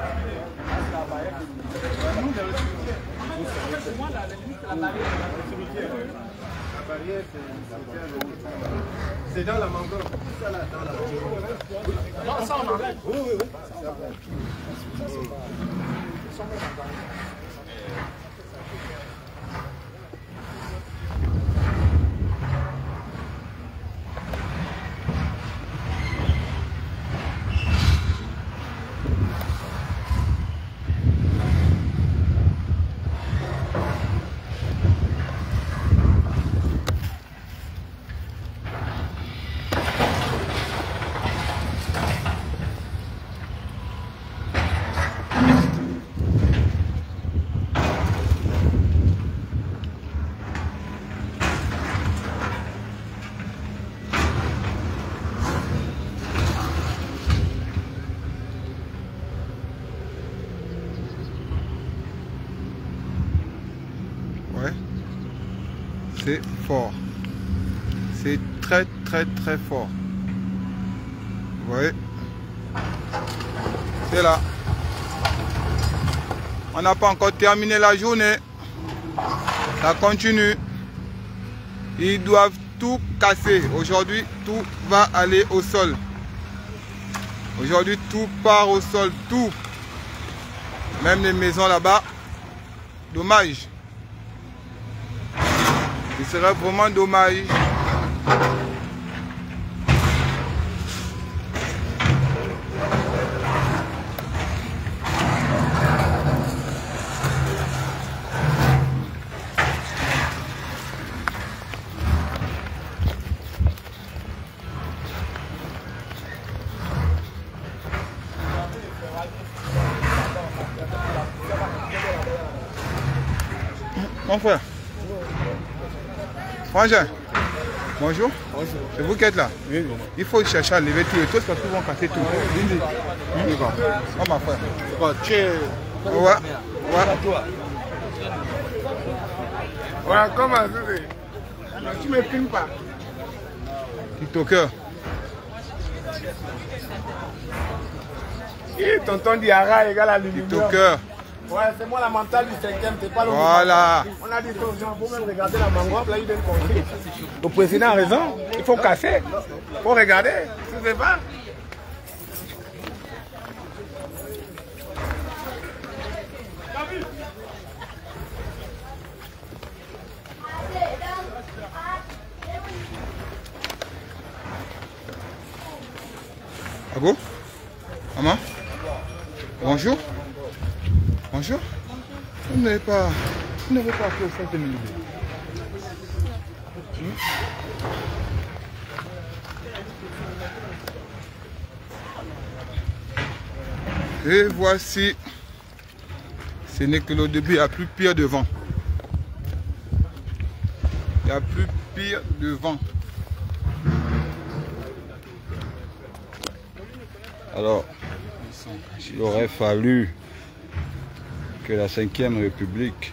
C'est dans la mangrove. non, ça on enlève. Oui, oui, oui. Ouais, c'est fort. C'est très très très fort. Vous voyez, c'est là. On n'a pas encore terminé la journée. Ça continue. Ils doivent tout casser. Aujourd'hui, tout va aller au sol. Aujourd'hui, tout part au sol. Tout. Même les maisons là-bas. Dommage. Ce serait vraiment dommage. Mon frère. Frangin, bonjour. Bonjour. C'est vous qui êtes là? Oui, oui. Il faut chercher à lever tout et tout parce qu'ils vont casser tout. Oh ma frère. Tu es... Ouais. Ouais. Ouais, comment ça? Tu ne me filmes pas. TikToker. Et tonton Diarra égale aluminium. TikToker. Ouais, c'est moi la mentale du 5e, c'est pas le Voilà. On a dit aux gens, vous même regarder la mangrove, là il vient de construire. Le président a raison, il faut casser, il faut regarder, tu sais pas. Ah bon? Maman? Bonjour. Bonjour. Vous n'avez pas appris au 5 minutes. Et voici, ce n'est que le début, il n'y a plus pire de vent. Il n'y a plus pire de vent. Alors, il aurait fallu que la 5e République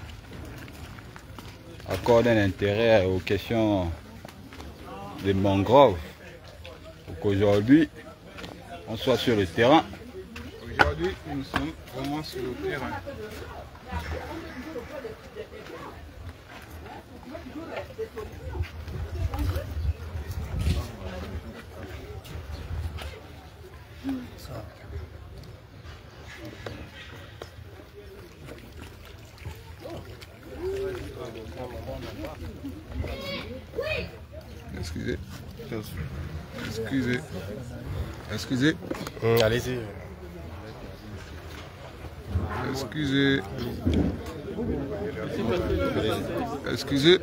accorde un intérêt aux questions des mangroves pour qu'aujourd'hui on soit sur le terrain. Aujourd'hui, nous sommes vraiment sur le terrain. Excusez. Excusez. Excusez. Allez-y. Excusez. Excusez.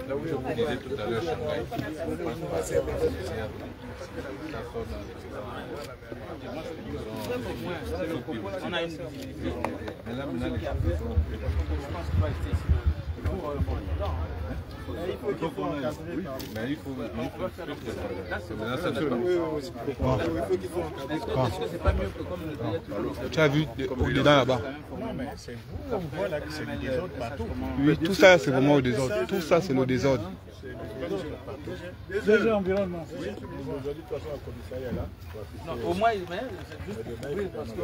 Là où je vous disais tout à l'heure, Shanghai, je pense pas c'est nécessaire. On a une. Mais là, maintenant, les choses sont. Mais il faut tu as vu au-dedans là-bas? Non, mais c'est vous, on voit là que c'est le désordre partout. Oui, tout ça c'est vraiment au désordre. Tout ça c'est le désordre. Déjà environnement. Non, au moins, c'est juste. Oui, parce que.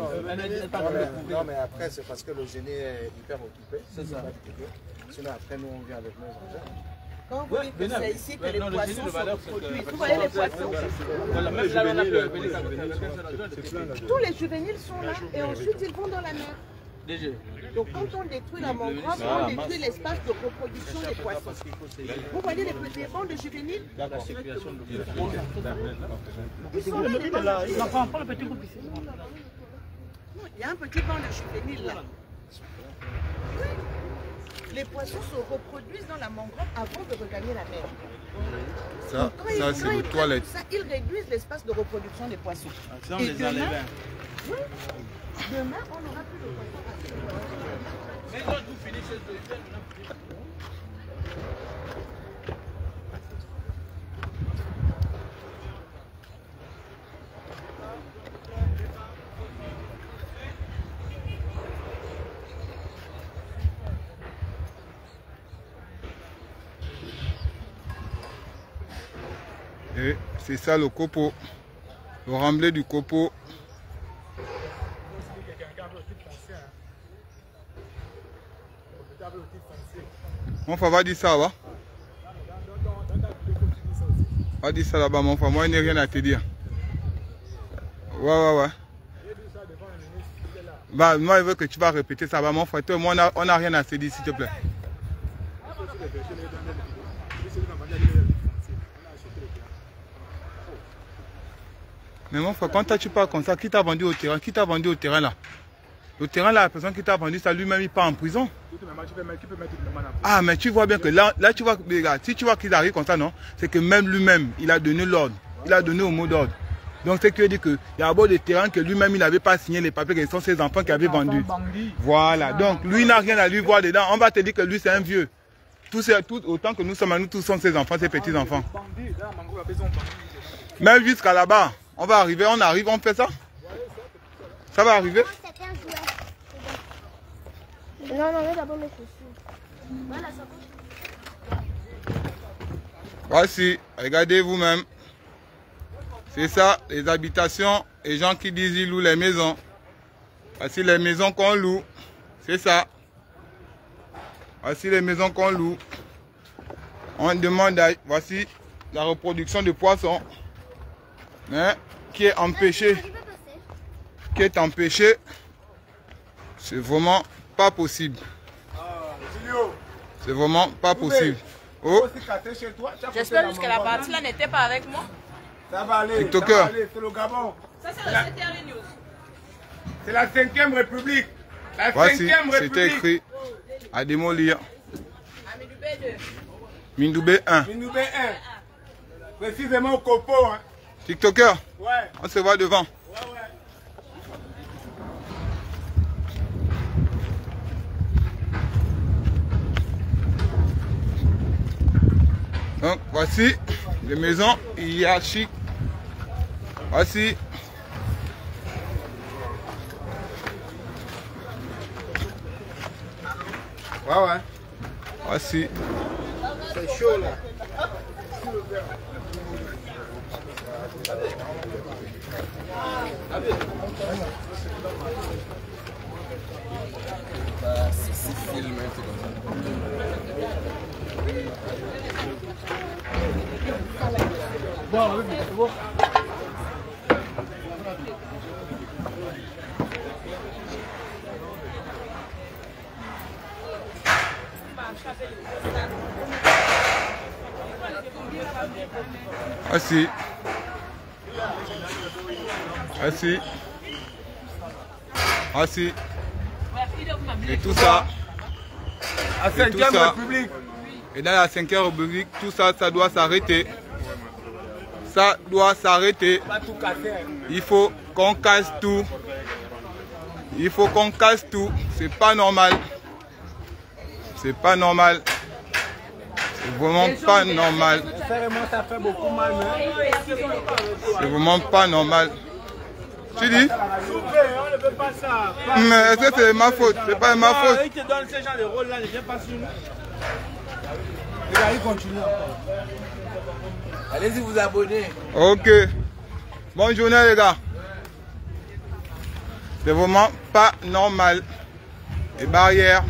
Non, mais après, c'est parce que le génie est hyper occupé. C'est ça. Sinon, après, nous, on vient avec nos engins. Quand vous dites que c'est ici que les poissons sont reproduits, vous voyez les poissons. Tous les juvéniles sont là et ensuite ils vont dans la mer. Donc quand on détruit la mangrove, on détruit l'espace de reproduction des poissons. Vous voyez les petits bancs de juvéniles? Ils sont là. Il n'en pas le petit groupe ici. Il y a un petit banc de juvéniles là. Oui. Les poissons se reproduisent dans la mangrove avant de regagner la mer. Ça c'est les toilettes. Ça, ils réduisent l'espace de reproduction des poissons. Ça, on les enlève. Oui, demain, on n'aura plus de poissons. Mais quand vous finissez ce Et c'est ça le copeau, le remblai du copeau. Mon frère va dire ça, va? Va dire ça là-bas, mon frère. Moi, il n'y a rien à te dire. Ouais. Bah, moi, je veux que tu vas répéter ça, va, mon frère. Toi, moi, on n'a rien à se dire, s'il te plaît. Mais mon frère, quand tu parles comme ça, qui t'a vendu au terrain? Qui t'a vendu au terrain là? Le terrain là, la personne qui t'a vendu ça, lui-même il part en prison. Ah, mais tu vois bien que là tu vois, regarde, si tu vois qu'il arrive comme ça, non? C'est que même lui-même, il a donné l'ordre. Il a donné au mot d'ordre. Donc c'est que dit qu'il y a d'abord des terrains que lui-même il n'avait pas signé les papiers, que ce sont ses enfants qui avaient vendu. Voilà, donc lui n'a rien à lui voir dedans. On va te dire que lui c'est un vieux. Tout, autant que nous sommes, nous tous sommes ses enfants, ses petits-enfants. Même jusqu'à là-bas. On va arriver, on arrive, on fait ça? Ça va arriver? Non, d'abord mes chaussures. Voilà, ça va. Voici, regardez vous-même. C'est ça, les habitations, les gens qui disent ils louent les maisons. Voici les maisons qu'on loue. C'est ça. Voici les maisons qu'on loue. On demande à... Voici la reproduction de poissons. Hein, qui est empêché. Qui est empêché. C'est vraiment pas possible. C'est vraiment pas possible. Oh. J'espère juste que la partie là n'était pas avec moi. Ça va aller. TikToker. C'est le Gabon. Ça c'est la CTR News. C'est la 5e République. La 5e Voici, République. c'était écrit à démolir. À Mindoubé 2. Mindoubé 1. Mindoubé 1. Précisément au Copo. Hein. TikToker. Ouais. On se voit devant. Donc voici les maisons hiérarchiques. Voici. Ouais. Voici. C'est chaud là. C'est filmé, c'est comme ça. Bon, oui, c'est bon. Assis. Assis. Assis. Et tout ça. À 5e République. Et dans la 5e République, tout ça, ça doit s'arrêter. Ça doit s'arrêter. Il faut qu'on casse tout. Il faut qu'on casse tout. C'est pas normal. C'est pas normal. C'est vraiment pas normal. C'est vraiment pas normal. Tu dis? Mais est-ce que c'est ma faute? C'est pas ma faute. Il te donne ce genre de rôle-là, ne viens pas sur nous. Il continue encore. Allez-y vous abonner. Ok. Bonne journée les gars. C'est vraiment pas normal. Les barrières.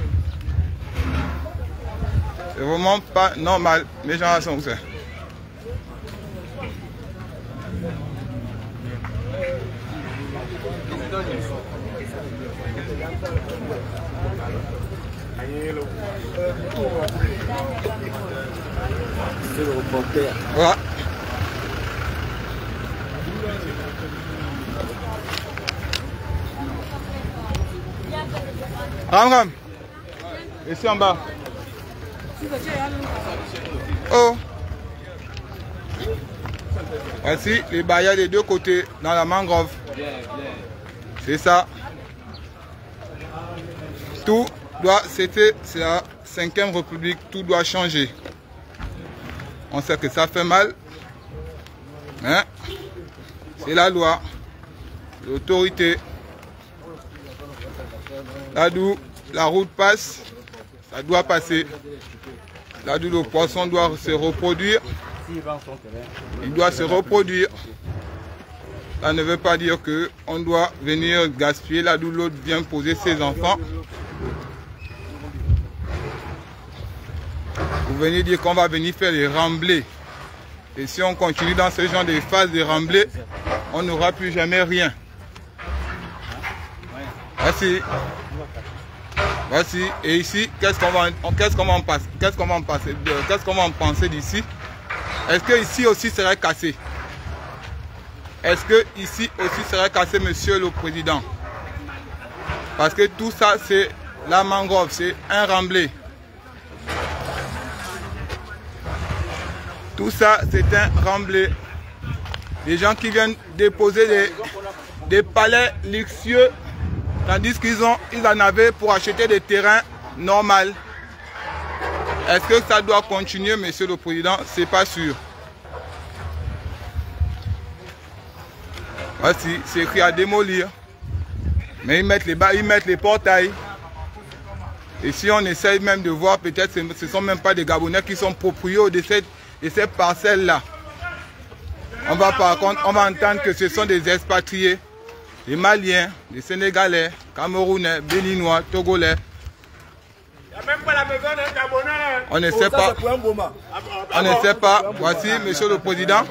C'est vraiment pas normal. Mes gens sont où c'est? C'est le reporter. Ouais. Ram. Ici en bas. Oh. Voici les barrières des deux côtés dans la mangrove. C'est ça. Tout doit, c'est la 5e République, tout doit changer. On sait que ça fait mal, mais c'est la loi, l'autorité. Là d'où la route passe, ça doit passer. Là d'où le poisson doit se reproduire, il doit se reproduire. Ça ne veut pas dire qu'on doit venir gaspiller là d'où l'autre vient poser ses enfants. Vous venez dire qu'on va venir faire les remblais. Et si on continue dans ce genre de phase de remblais, on n'aura plus jamais rien. Voici. Voici. Et ici, qu'est-ce qu'on va en penser d'ici? Est-ce que ici aussi serait cassé? Est-ce que ici aussi serait cassé, monsieur le président? Parce que tout ça, c'est la mangrove, c'est un remblai. Tout ça, c'est un remblai. Les gens qui viennent déposer des palais luxueux, tandis qu'ils en avaient pour acheter des terrains normaux. Est-ce que ça doit continuer, monsieur le président? C'est pas sûr. Voici, c'est écrit à démolir. Mais ils mettent les portails. Et si on essaye même de voir, peut-être ce ne sont même pas des Gabonais qui sont propriétaires de ces parcelles-là. On va par contre, on va entendre que ce sont des expatriés, des Maliens, des Sénégalais, Camerounais, Béninois, Togolais. Il n'y a même pas la maison d'un Gabonais. On ne sait pas. On ne sait pas. Voici, monsieur le président.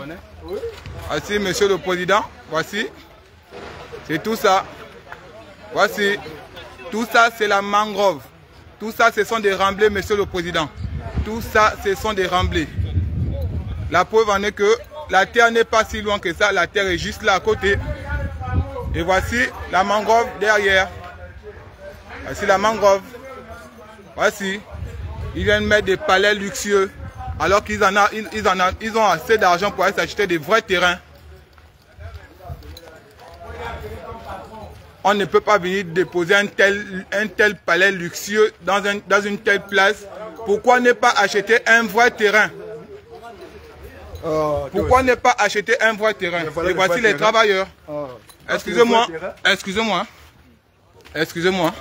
Voici, monsieur le président. Voici. C'est tout ça. Voici. Tout ça, c'est la mangrove. Tout ça, ce sont des remblais, monsieur le président. Tout ça, ce sont des remblais. La preuve en est que la terre n'est pas si loin que ça. La terre est juste là à côté. Et voici la mangrove derrière. Voici la mangrove. Voici. Ils viennent mettre des palais luxueux. Alors qu'ils ils ont assez d'argent pour aller s'acheter des vrais terrains. On ne peut pas venir déposer un tel palais luxueux dans une telle place. Pourquoi ne pas acheter un vrai terrain? Pourquoi ne pas acheter un vrai terrain? Et voici les travailleurs. Excusez-moi. Excusez-moi. Excusez-moi.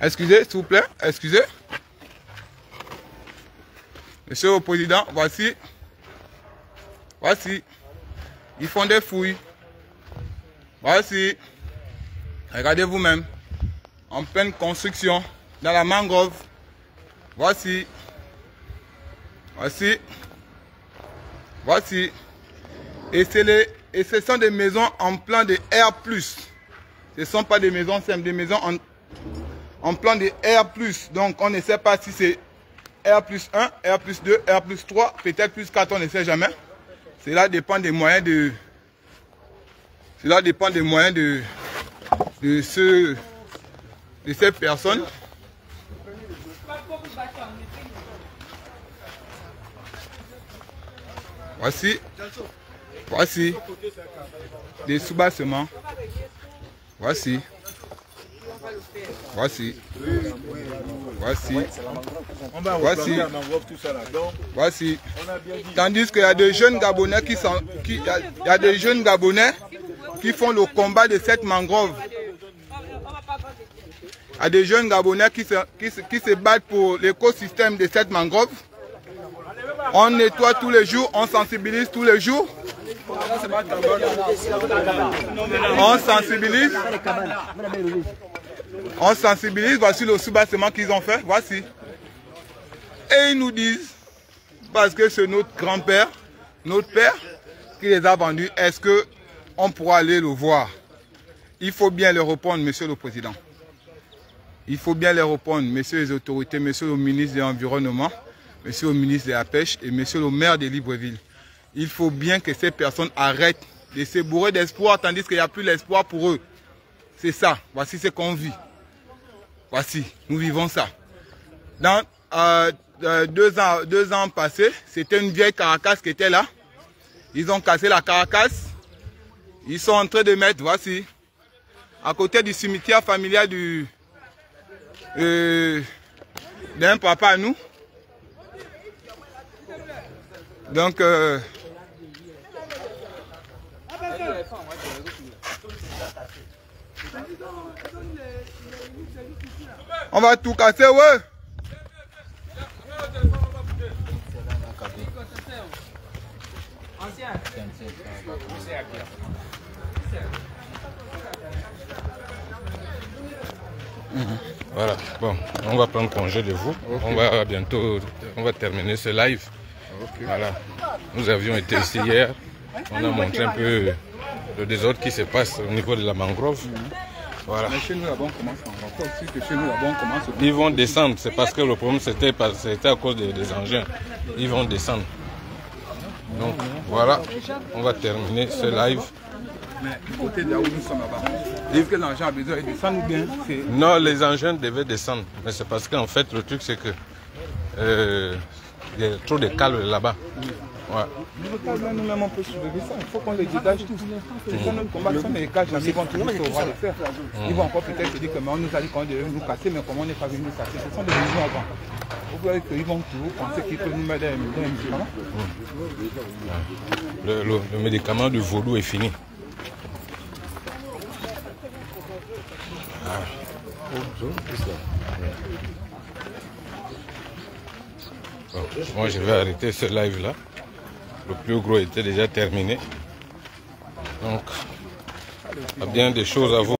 Excusez, s'il vous plaît. Excusez. Monsieur le président, voici. Voici. Ils font des fouilles. Voici. Regardez vous-même. En pleine construction. Dans la mangrove. Voici. Voici. Voici. Et ce sont des maisons en plan de R+. Ce ne sont pas des maisons simples, des maisons en plan de R+. Donc on ne sait pas si c'est R+1, R+2, R+3, peut-être plus 4, on ne sait jamais. Cela dépend des moyens de... Cela dépend des moyens de ces personnes. Voici. Voici. Des soubassements. Voici. Voici. Voici. Voici. Voici. Tandis qu'il y a des jeunes Gabonais qui font le combat de cette mangrove. Il y a des jeunes Gabonais qui se battent pour l'écosystème de cette mangrove. On nettoie tous les jours, on sensibilise tous les jours. On sensibilise, voici le soubassement qu'ils ont fait, voici. Et ils nous disent, parce que c'est notre grand-père, notre père, qui les a vendus, est-ce qu'on pourra aller le voir? Il faut bien leur répondre, monsieur le président. Il faut bien leur répondre, messieurs les autorités, monsieur le ministre de l'Environnement, monsieur le ministre de la Pêche et monsieur le maire de Libreville. Il faut bien que ces personnes arrêtent de se bourrer d'espoir, tandis qu'il n'y a plus l'espoir pour eux. C'est ça, voici ce qu'on vit. Voici, nous vivons ça. Dans 2 ans passés, c'était une vieille carcasse qui était là. Ils ont cassé la carcasse. Ils sont en train de mettre, voici, à côté du cimetière familial d'un papa à nous. Donc, on va tout casser, ouais. Voilà, bon, on va prendre congé de vous. Okay. On va terminer ce live. Okay. Voilà, nous avions été ici hier. On a montré un peu le désordre qui se passe au niveau de la mangrove. Voilà. Mais chez nous là-bas, on commence aussi que chez nous là-bas, on commence. Ils vont descendre, c'est parce que le problème c'était à cause des engins. Ils vont descendre. Donc voilà, on va terminer ce live. Mais du côté de là où nous sommes là-bas, est-ce que l'engin a besoin de descendre ou bien? Non, les engins devaient descendre. Mais c'est parce qu'en fait, le truc c'est que il y a trop de câbles là-bas. Ouais. Nous-mêmes on peut soulever ça, il faut qu'on les dégage tous. C'est ça notre combat, si on les dégage, ils vont toujours savoir le faire. Ils vont encore peut-être se dire que on nous a dit qu'on devait nous casser, mais comment on n'est pas venu nous casser? Ce sont des millions avant. Vous voyez qu'ils vont toujours penser qu'ils peuvent nous mettre un médicament. Le médicament du vaudou est fini. Bon, moi je vais arrêter ce live là. Le plus gros était déjà terminé. Donc, il y a bien des choses à vous.